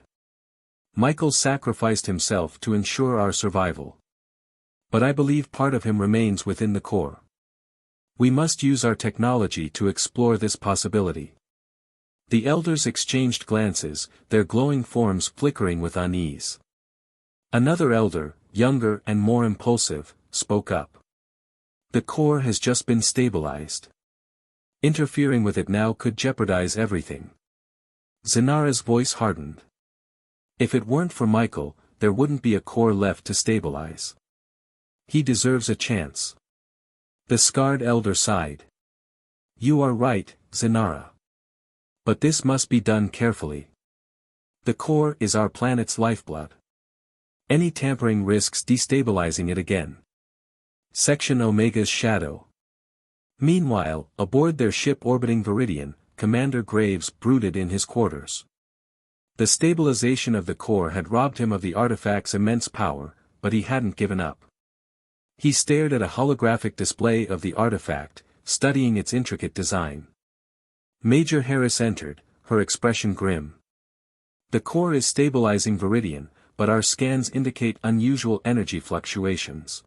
S1: "Michael sacrificed himself to ensure our survival. But I believe part of him remains within the core. We must use our technology to explore this possibility." The elders exchanged glances, their glowing forms flickering with unease. Another elder, younger and more impulsive, spoke up. "The core has just been stabilized. Interfering with it now could jeopardize everything." Zenara's voice hardened. "If it weren't for Michael, there wouldn't be a core left to stabilize. He deserves a chance." The scarred elder sighed. "You are right, Zenara. But this must be done carefully. The core is our planet's lifeblood. Any tampering risks destabilizing it again." Section Omega's Shadow. Meanwhile, aboard their ship orbiting Viridian, Commander Graves brooded in his quarters. The stabilization of the core had robbed him of the artifact's immense power, but he hadn't given up. He stared at a holographic display of the artifact, studying its intricate design. Major Harris entered, her expression grim. "The core is stabilizing Viridian, but our scans indicate unusual energy fluctuations.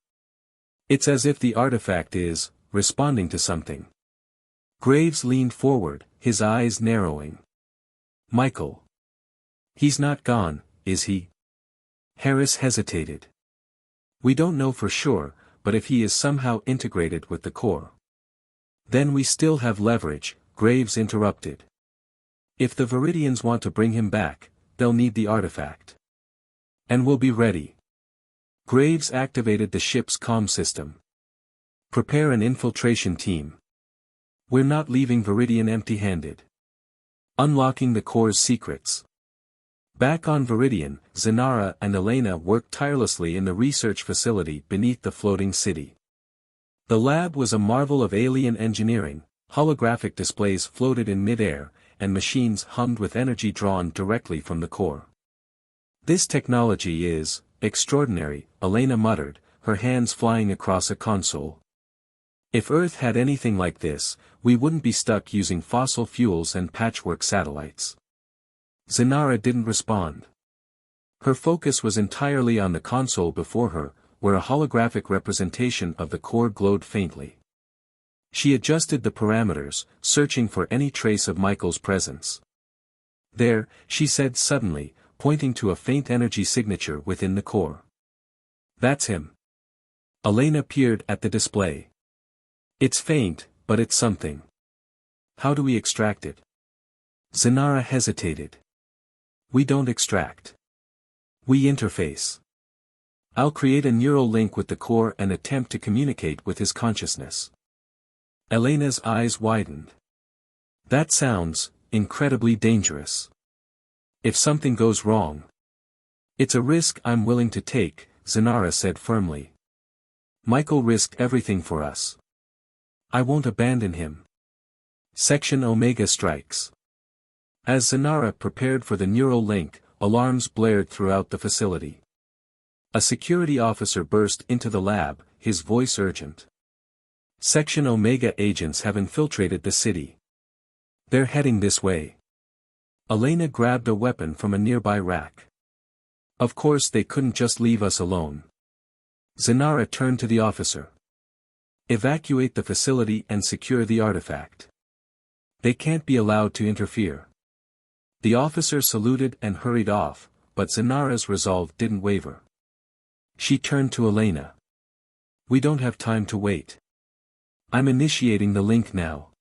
S1: It's as if the artifact is responding to something." Graves leaned forward, his eyes narrowing. "Michael. He's not gone, is he?" Harris hesitated. "We don't know for sure, but if he is somehow integrated with the core." "Then we still have leverage," Graves interrupted. "If the Viridians want to bring him back, they'll need the artifact. And we'll be ready." Graves activated the ship's comm system. "Prepare an infiltration team. We're not leaving Viridian empty-handed. Unlocking the core's secrets." Back on Viridian, Zenara and Elena worked tirelessly in the research facility beneath the floating city. The lab was a marvel of alien engineering, holographic displays floated in mid-air, and machines hummed with energy drawn directly from the core. "This technology is extraordinary," Elena muttered, her hands flying across a console. "If Earth had anything like this, we wouldn't be stuck using fossil fuels and patchwork satellites." Zenara didn't respond. Her focus was entirely on the console before her, where a holographic representation of the core glowed faintly. She adjusted the parameters, searching for any trace of Michael's presence. "There," she said suddenly, pointing to a faint energy signature within the core. That's him. Elena peered at the display. It's faint, but it's something. How do we extract it? Zenara hesitated. We don't extract. We interface. I'll create a neural link with the core and attempt to communicate with his consciousness. Elena's eyes widened. That sounds incredibly dangerous. If something goes wrong. It's a risk I'm willing to take, Zenara said firmly. Michael risked everything for us. I won't abandon him. Section Omega strikes. As Zenara prepared for the neural link, alarms blared throughout the facility. A security officer burst into the lab, his voice urgent. Section Omega agents have infiltrated the city. They're heading this way. Elena grabbed a weapon from a nearby rack. Of course they couldn't just leave us alone. Zenara turned to the officer. Evacuate the facility and secure the artifact. They can't be allowed to interfere. The officer saluted and hurried off, but Zenara's resolve didn't waver. She turned to Elena. We don't have time to wait. I'm initiating the link now.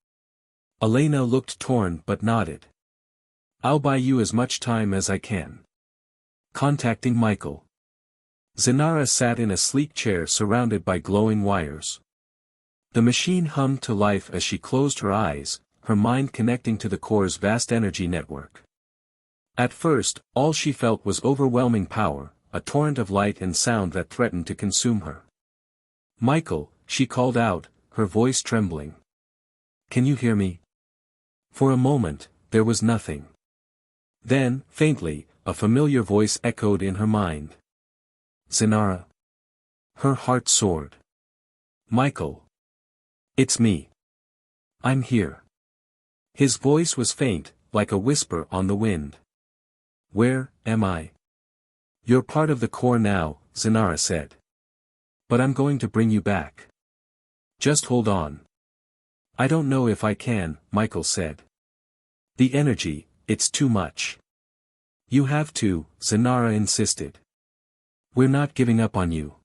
S1: Elena looked torn but nodded. I'll buy you as much time as I can. Contacting Michael. Zenara sat in a sleek chair surrounded by glowing wires. The machine hummed to life as she closed her eyes, her mind connecting to the core's vast energy network. At first, all she felt was overwhelming power, a torrent of light and sound that threatened to consume her. Michael, she called out, her voice trembling. Can you hear me? For a moment, there was nothing. Then, faintly, a familiar voice echoed in her mind. Zenara. Her heart soared. Michael. It's me. I'm here. His voice was faint, like a whisper on the wind. Where am I? You're part of the core now, Zenara said. But I'm going to bring you back. Just hold on. I don't know if I can, Michael said. The energy, it's too much. You have to, Zenara insisted. We're not giving up on you.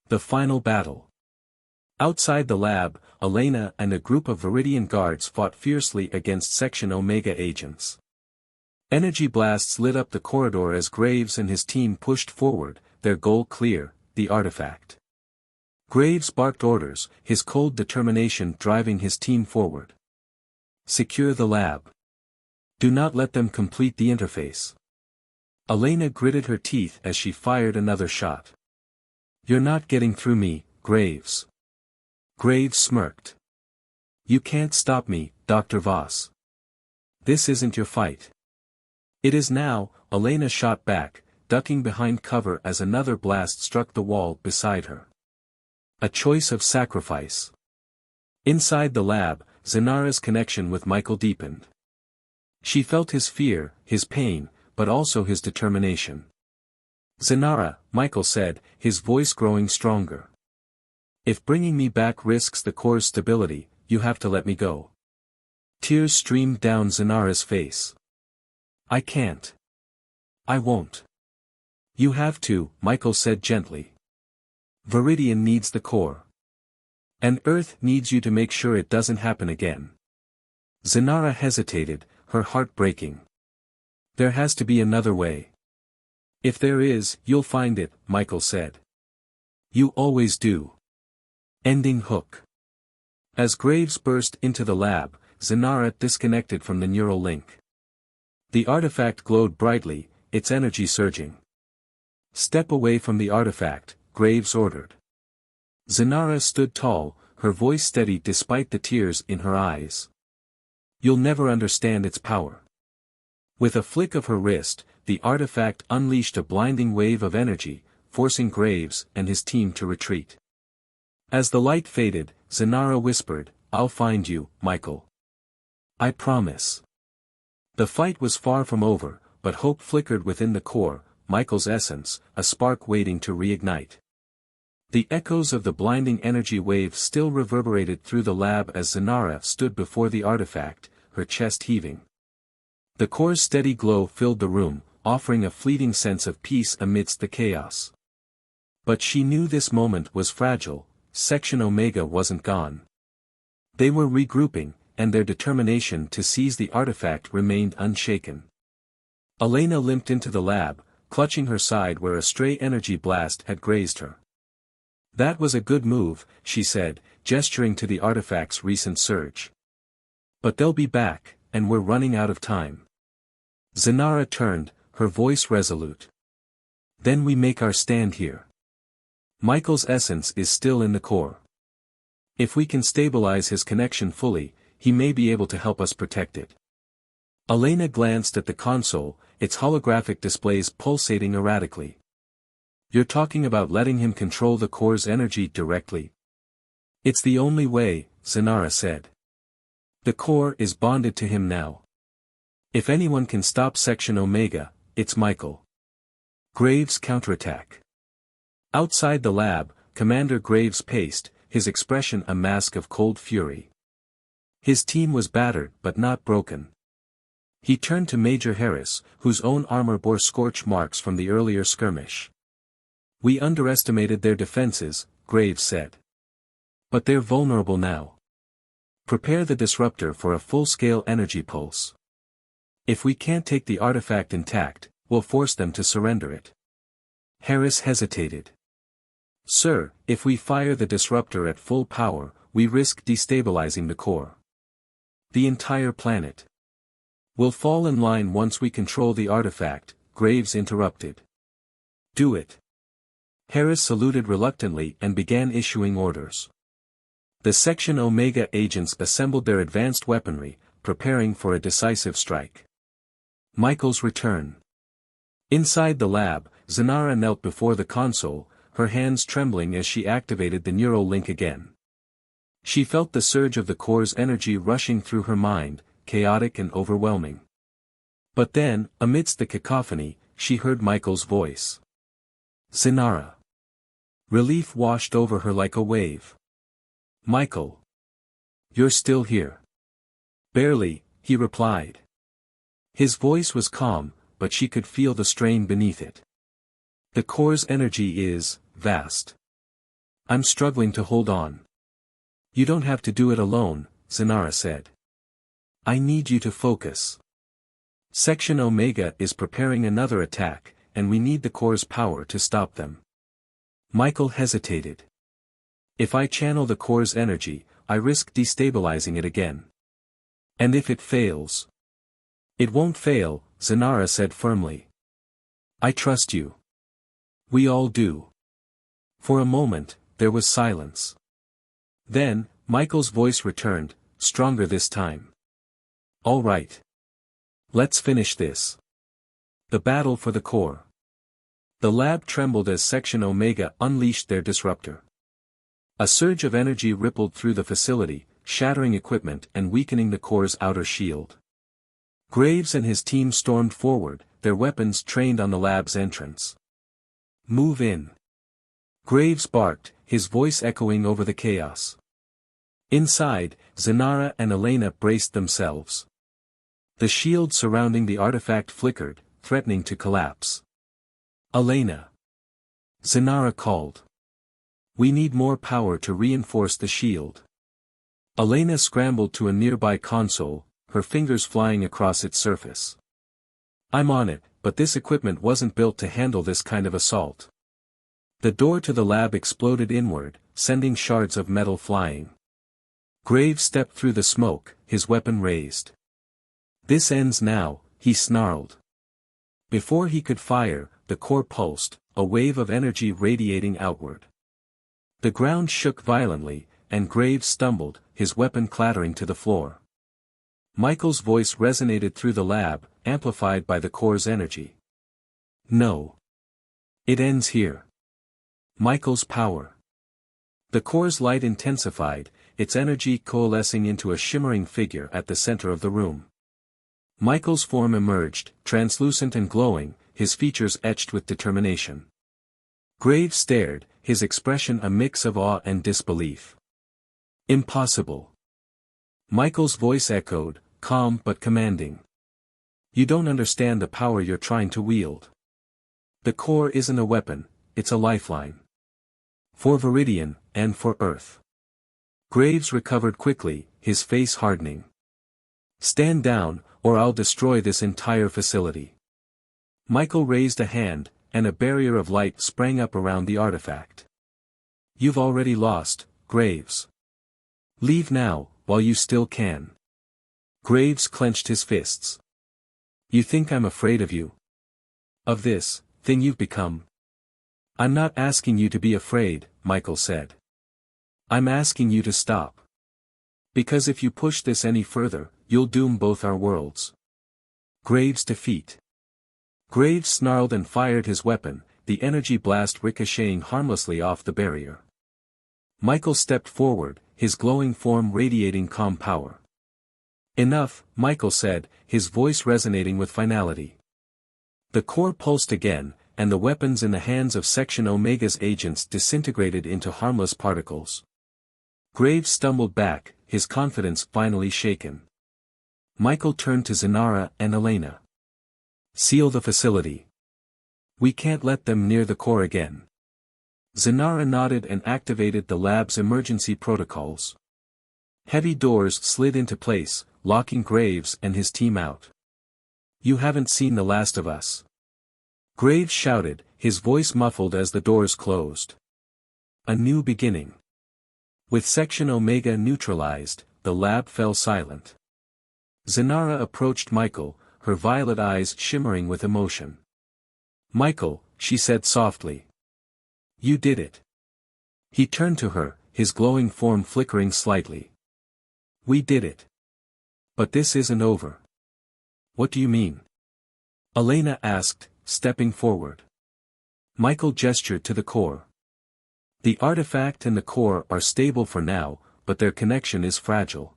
S1: The final battle. Outside the lab, Elena and a group of Viridian guards fought fiercely against Section Omega agents. Energy blasts lit up the corridor as Graves and his team pushed forward, their goal clear, the artifact. Graves barked orders, his cold determination driving his team forward. Secure the lab. Do not let them complete the interface. Elena gritted her teeth as she fired another shot. You're not getting through me, Graves. Graves smirked. You can't stop me, Dr. Voss. This isn't your fight. It is now, Elena shot back, ducking behind cover as another blast struck the wall beside her. A choice of sacrifice. Inside the lab, Zenara's connection with Michael deepened. She felt his fear, his pain, but also his determination. Zenara, Michael said, his voice growing stronger. If bringing me back risks the core's stability, you have to let me go. Tears streamed down Zenara's face. I can't. I won't. You have to, Michael said gently. Viridian needs the core. And Earth needs you to make sure it doesn't happen again. Zenara hesitated, her heart breaking. There has to be another way. If there is, you'll find it, Michael said. You always do. Ending hook. As Graves burst into the lab, Zenara disconnected from the neural link. The artifact glowed brightly, its energy surging. Step away from the artifact, Graves ordered. Zenara stood tall, her voice steady despite the tears in her eyes. You'll never understand its power. With a flick of her wrist, the artifact unleashed a blinding wave of energy, forcing Graves and his team to retreat. As the light faded, Zenara whispered, I'll find you, Michael. I promise. The fight was far from over, but hope flickered within the core, Michael's essence, a spark waiting to reignite. The echoes of the blinding energy wave still reverberated through the lab as Zenara stood before the artifact, her chest heaving. The core's steady glow filled the room, offering a fleeting sense of peace amidst the chaos. But she knew this moment was fragile. Section Omega wasn't gone. They were regrouping, and their determination to seize the artifact remained unshaken. Elena limped into the lab, clutching her side where a stray energy blast had grazed her. "That was a good move," she said, gesturing to the artifact's recent surge. "But they'll be back, and we're running out of time." Zanara turned, her voice resolute. "Then we make our stand here. Michael's essence is still in the core. If we can stabilize his connection fully, he may be able to help us protect it." Elena glanced at the console, its holographic displays pulsating erratically. "You're talking about letting him control the core's energy directly?" "It's the only way," Zanara said. "The core is bonded to him now. If anyone can stop Section Omega, it's Michael." Graves' counterattack. Outside the lab, Commander Graves paced, his expression a mask of cold fury. His team was battered but not broken. He turned to Major Harris, whose own armor bore scorch marks from the earlier skirmish. "We underestimated their defenses," Graves said. "But they're vulnerable now. Prepare the disruptor for a full-scale energy pulse. If we can't take the artifact intact, we'll force them to surrender it." Harris hesitated. "Sir, if we fire the disruptor at full power, we risk destabilizing the core. The entire planet. We'll fall in line once we control the artifact," Graves interrupted. "Do it." Harris saluted reluctantly and began issuing orders. The Section Omega agents assembled their advanced weaponry, preparing for a decisive strike. Michael's return. Inside the lab, Zanara knelt before the console, her hands trembling as she activated the neural link again. She felt the surge of the core's energy rushing through her mind, chaotic and overwhelming. But then, amidst the cacophony, she heard Michael's voice. "Zanara." Relief washed over her like a wave. "Michael. You're still here." "Barely," he replied. His voice was calm, but she could feel the strain beneath it. "The core's energy is vast. I'm struggling to hold on." "You don't have to do it alone," Zanara said. "I need you to focus. Section Omega is preparing another attack, and we need the core's power to stop them." Michael hesitated. "If I channel the core's energy, I risk destabilizing it again. And if it fails?" "It won't fail," Zanara said firmly. "I trust you." "We all do." For a moment, there was silence. Then, Michael's voice returned, stronger this time. "All right. Let's finish this. The battle for the core." The lab trembled as Section Omega unleashed their disruptor. A surge of energy rippled through the facility, shattering equipment and weakening the core's outer shield. Graves and his team stormed forward, their weapons trained on the lab's entrance. "Move in." Graves barked, his voice echoing over the chaos. Inside, Zanara and Elena braced themselves. The shield surrounding the artifact flickered, threatening to collapse. "Elena." Zanara called. "We need more power to reinforce the shield." Elena scrambled to a nearby console, her fingers flying across its surface. "I'm on it, but this equipment wasn't built to handle this kind of assault." The door to the lab exploded inward, sending shards of metal flying. Graves stepped through the smoke, his weapon raised. "This ends now," he snarled. Before he could fire, the core pulsed, a wave of energy radiating outward. The ground shook violently, and Graves stumbled, his weapon clattering to the floor. Michael's voice resonated through the lab, amplified by the core's energy. "No. It ends here. Michael's power." The core's light intensified, its energy coalescing into a shimmering figure at the center of the room. Michael's form emerged, translucent and glowing, his features etched with determination. Graves stared, his expression a mix of awe and disbelief. "Impossible." Michael's voice echoed, calm but commanding. You don't understand the power you're trying to wield. The core isn't a weapon, it's a lifeline. For Viridian, and for Earth. Graves recovered quickly, his face hardening. Stand down, or I'll destroy this entire facility. Michael raised a hand, and a barrier of light sprang up around the artifact. You've already lost, Graves. Leave now, while you still can. Graves clenched his fists. You think I'm afraid of you? Of this thing you've become? I'm not asking you to be afraid, Michael said. I'm asking you to stop. Because if you push this any further, you'll doom both our worlds. Graves' defeat. Graves snarled and fired his weapon, the energy blast ricocheting harmlessly off the barrier. Michael stepped forward, his glowing form radiating calm power. Enough, Michael said, his voice resonating with finality. The core pulsed again, and the weapons in the hands of Section Omega's agents disintegrated into harmless particles. Graves stumbled back, his confidence finally shaken. Michael turned to Zenara and Elena. Seal the facility. We can't let them near the core again. Zenara nodded and activated the lab's emergency protocols. Heavy doors slid into place, locking Graves and his team out. You haven't seen the last of us. Graves shouted, his voice muffled as the doors closed. A new beginning. With Section Omega neutralized, the lab fell silent. Zenara approached Michael, her violet eyes shimmering with emotion. Michael, she said softly. You did it. He turned to her, his glowing form flickering slightly. We did it. But this isn't over. What do you mean? Elena asked, stepping forward. Michael gestured to the core. The artifact and the core are stable for now, but their connection is fragile.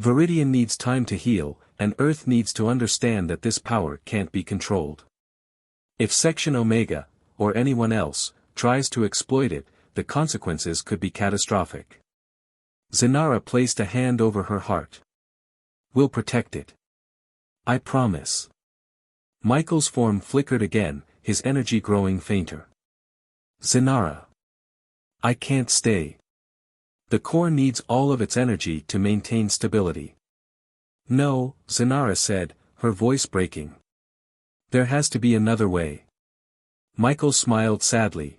S1: Viridian needs time to heal, and Earth needs to understand that this power can't be controlled. If Section Omega, or anyone else, tries to exploit it, the consequences could be catastrophic. Zenara placed a hand over her heart. We'll protect it. I promise. Michael's form flickered again, his energy growing fainter. Zenara. I can't stay. The core needs all of its energy to maintain stability. No, Zenara said, her voice breaking. There has to be another way. Michael smiled sadly.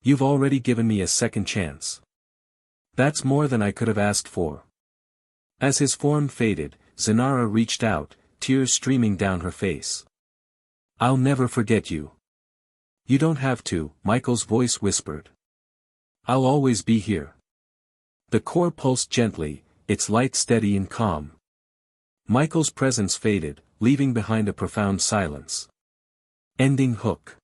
S1: You've already given me a second chance. That's more than I could have asked for. As his form faded, Zenara reached out, tears streaming down her face. I'll never forget you. You don't have to, Michael's voice whispered. I'll always be here. The core pulsed gently, its light steady and calm. Michael's presence faded, leaving behind a profound silence. Ending hook.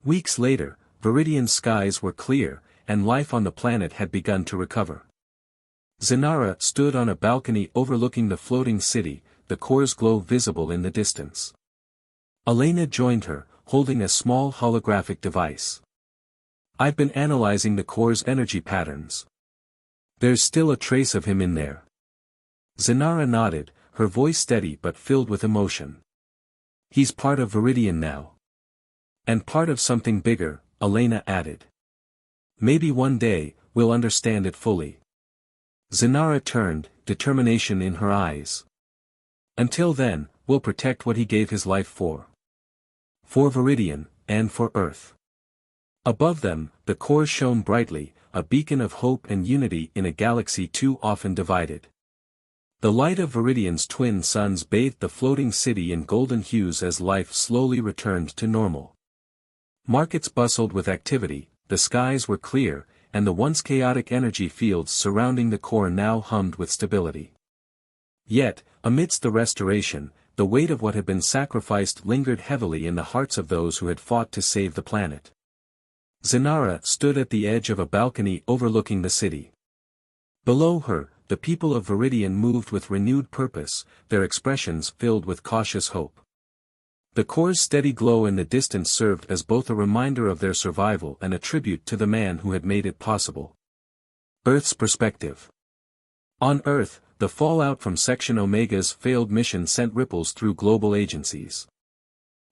S1: Weeks later, Viridian skies were clear, and life on the planet had begun to recover. Zenara stood on a balcony overlooking the floating city, the core's glow visible in the distance. Elena joined her, holding a small holographic device. I've been analyzing the core's energy patterns. There's still a trace of him in there. Zenara nodded, her voice steady but filled with emotion. He's part of Viridian now. And part of something bigger, Elena added. Maybe one day, we'll understand it fully. Zenara turned, determination in her eyes. Until then, we'll protect what he gave his life for. For Viridian, and for Earth. Above them, the core shone brightly, a beacon of hope and unity in a galaxy too often divided. The light of Viridian's twin suns bathed the floating city in golden hues as life slowly returned to normal. Markets bustled with activity, the skies were clear, and the once chaotic energy fields surrounding the core now hummed with stability. Yet, amidst the restoration, the weight of what had been sacrificed lingered heavily in the hearts of those who had fought to save the planet. Zenara stood at the edge of a balcony overlooking the city. Below her, the people of Viridian moved with renewed purpose, their expressions filled with cautious hope. The core's steady glow in the distance served as both a reminder of their survival and a tribute to the man who had made it possible. Earth's perspective. On Earth, The fallout from Section Omega's failed mission sent ripples through global agencies.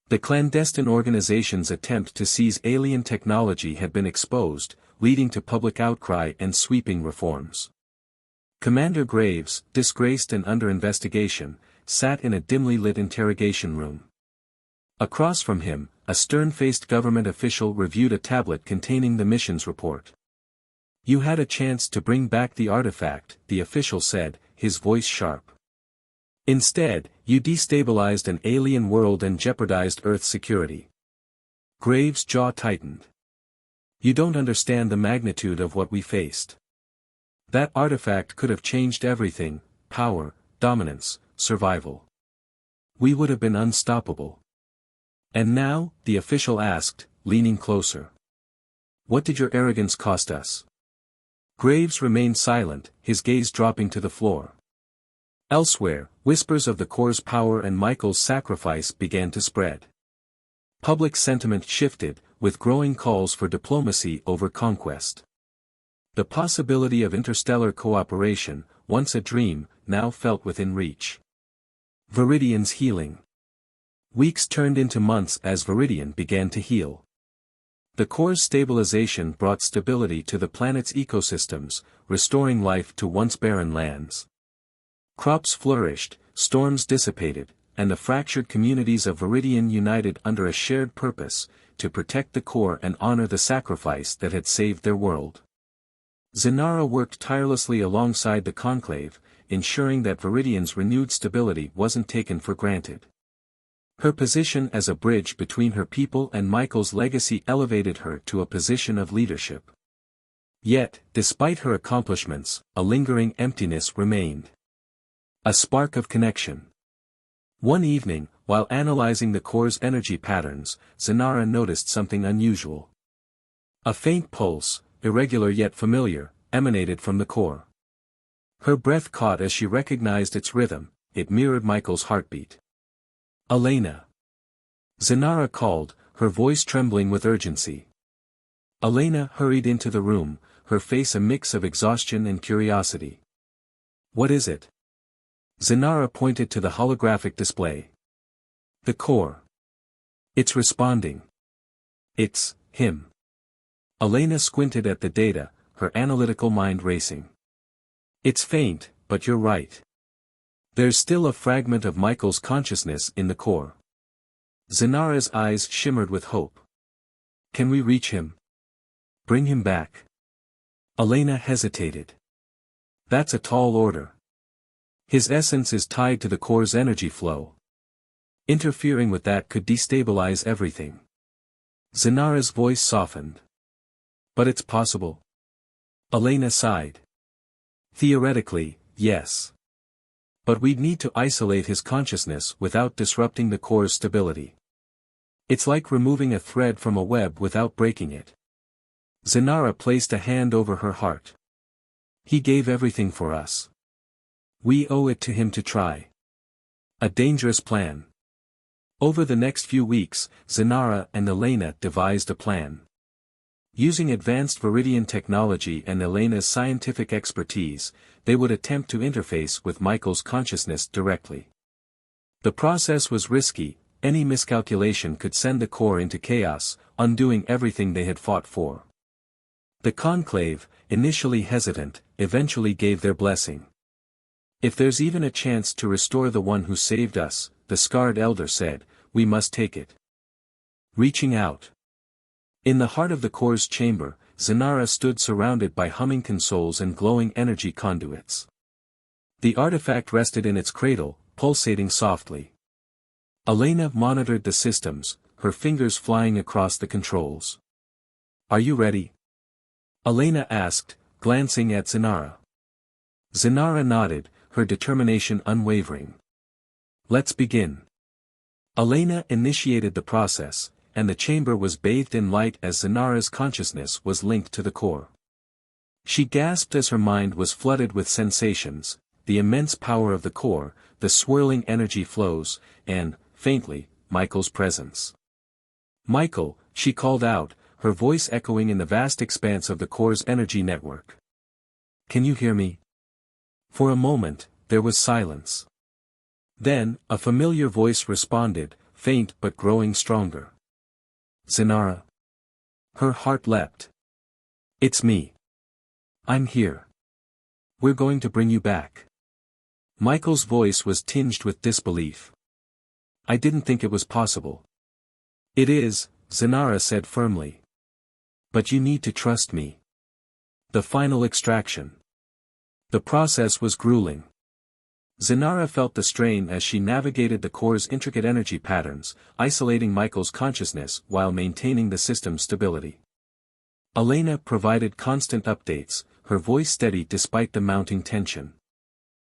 S1: The clandestine organization's attempt to seize alien technology had been exposed, leading to public outcry and sweeping reforms. Commander Graves, disgraced and under investigation, sat in a dimly lit interrogation room. Across from him, a stern-faced government official reviewed a tablet containing the mission's report. "You had a chance to bring back the artifact," the official said, his voice sharp. "Instead, you destabilized an alien world and jeopardized Earth's security." Graves' jaw tightened. "You don't understand the magnitude of what we faced. That artifact could have changed everything: power, dominance, survival. We would have been unstoppable." "And now?" the official asked, leaning closer. "What did your arrogance cost us?" Graves remained silent, his gaze dropping to the floor. Elsewhere, whispers of the Corps' power and Michael's sacrifice began to spread. Public sentiment shifted, with growing calls for diplomacy over conquest. The possibility of interstellar cooperation, once a dream, now felt within reach. Viridian's healing. Weeks turned into months as Viridian began to heal. The Corps' stabilization brought stability to the planet's ecosystems, restoring life to once barren lands. Crops flourished, storms dissipated, and the fractured communities of Viridian united under a shared purpose: to protect the Corps and honor the sacrifice that had saved their world. Zenara worked tirelessly alongside the Conclave, ensuring that Viridian's renewed stability wasn't taken for granted. Her position as a bridge between her people and Michael's legacy elevated her to a position of leadership. Yet, despite her accomplishments, a lingering emptiness remained. A spark of connection. One evening, while analyzing the Corps' energy patterns, Zenara noticed something unusual. A faint pulse, irregular yet familiar, emanated from the Corps. Her breath caught as she recognized its rhythm. It mirrored Michael's heartbeat. "Elena!" Zenara called, her voice trembling with urgency. Elena hurried into the room, her face a mix of exhaustion and curiosity. "What is it?" Zenara pointed to the holographic display. "The Corps. It's responding. It's him." Elena squinted at the data, her analytical mind racing. "It's faint, but you're right. There's still a fragment of Michael's consciousness in the Corps." Zenara's eyes shimmered with hope. "Can we reach him? Bring him back?" Elena hesitated. "That's a tall order. His essence is tied to the Corps' energy flow. Interfering with that could destabilize everything." Zenara's voice softened. "But it's possible." Elena sighed. "Theoretically, yes. But we'd need to isolate his consciousness without disrupting the Corps' stability. It's like removing a thread from a web without breaking it." Zenara placed a hand over her heart. "He gave everything for us. We owe it to him to try." A dangerous plan. Over the next few weeks, Zenara and Elena devised a plan. Using advanced Viridian technology and Elena's scientific expertise, they would attempt to interface with Michael's consciousness directly. The process was risky. Any miscalculation could send the Corps into chaos, undoing everything they had fought for. The Conclave, initially hesitant, eventually gave their blessing. "If there's even a chance to restore the one who saved us," the scarred elder said, "we must take it." Reaching out. In the heart of the Corps' chamber, Zenara stood surrounded by humming consoles and glowing energy conduits. The artifact rested in its cradle, pulsating softly. Elena monitored the systems, her fingers flying across the controls. "Are you ready?" Elena asked, glancing at Zenara. Zenara nodded, her determination unwavering. "Let's begin." Elena initiated the process, and the chamber was bathed in light as Zenara's consciousness was linked to the Corps. She gasped as her mind was flooded with sensations: the immense power of the Corps, the swirling energy flows, and, faintly, Michael's presence. "Michael," she called out, her voice echoing in the vast expanse of the Corps' energy network. "Can you hear me?" For a moment, there was silence. Then, a familiar voice responded, faint but growing stronger. Zenara. Her heart leapt. It's me. I'm here. We're going to bring you back. Michael's voice was tinged with disbelief. I didn't think it was possible. It is, Zenara said firmly. But you need to trust me. The final extraction. The process was grueling. Zenara felt the strain as she navigated the core's intricate energy patterns, isolating Michael's consciousness while maintaining the system's stability. Elena provided constant updates, her voice steady despite the mounting tension.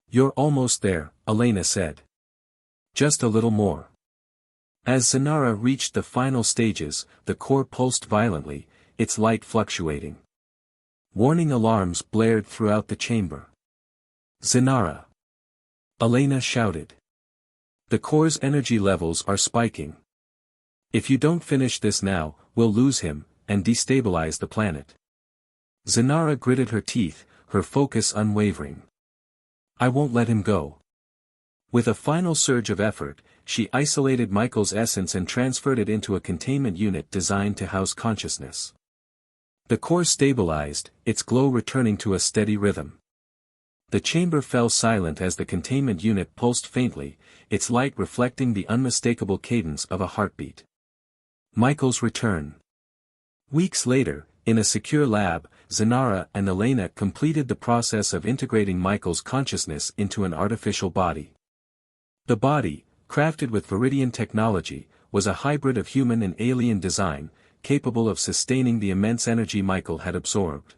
S1: You're almost there, Elena said. Just a little more. As Zenara reached the final stages, the core pulsed violently, its light fluctuating. Warning alarms blared throughout the chamber. Zenara. Elena shouted. The core's energy levels are spiking. If you don't finish this now, we'll lose him, and destabilize the planet. Zenara gritted her teeth, her focus unwavering. I won't let him go. With a final surge of effort, she isolated Michael's essence and transferred it into a containment unit designed to house consciousness. The core stabilized, its glow returning to a steady rhythm. The chamber fell silent as the containment unit pulsed faintly, its light reflecting the unmistakable cadence of a heartbeat. Michael's return. Weeks later, in a secure lab, Zenara and Elena completed the process of integrating Michael's consciousness into an artificial body. The body, crafted with Viridian technology, was a hybrid of human and alien design, capable of sustaining the immense energy Michael had absorbed.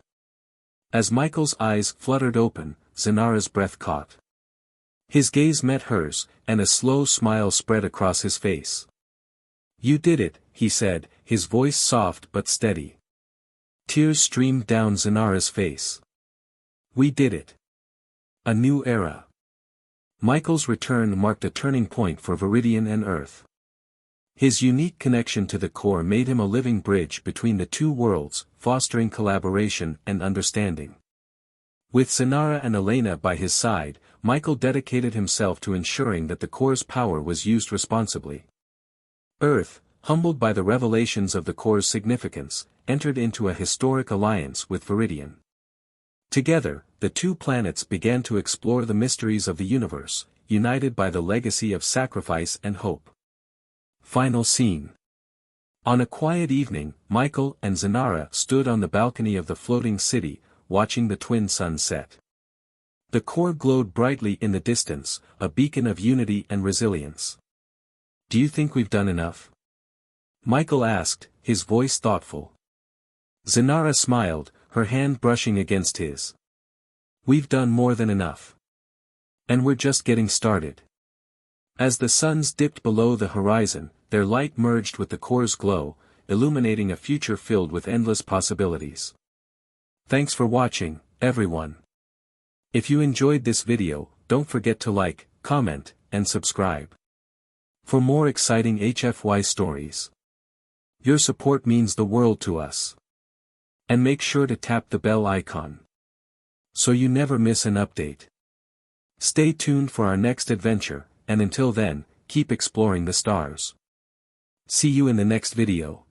S1: As Michael's eyes fluttered open, Zenara's breath caught. His gaze met hers, and a slow smile spread across his face. You did it, he said, his voice soft but steady. Tears streamed down Zenara's face. We did it. A new era. Michael's return marked a turning point for Viridian and Earth. His unique connection to the core made him a living bridge between the two worlds, fostering collaboration and understanding. With Zenara and Elena by his side, Michael dedicated himself to ensuring that the core's power was used responsibly. Earth, humbled by the revelations of the core's significance, entered into a historic alliance with Viridian. Together, the two planets began to explore the mysteries of the universe, united by the legacy of sacrifice and hope. Final scene. On a quiet evening, Michael and Zenara stood on the balcony of the floating city, watching the twin suns set. The core glowed brightly in the distance, a beacon of unity and resilience. Do you think we've done enough? Michael asked, his voice thoughtful. Zenara smiled, her hand brushing against his. We've done more than enough. And we're just getting started. As the suns dipped below the horizon, their light merged with the core's glow, illuminating a future filled with endless possibilities. Thanks for watching, everyone. If you enjoyed this video, don't forget to like, comment, and subscribe. For more exciting HFY stories. Your support means the world to us. And make sure to tap the bell icon, so you never miss an update. Stay tuned for our next adventure, and until then, keep exploring the stars. See you in the next video.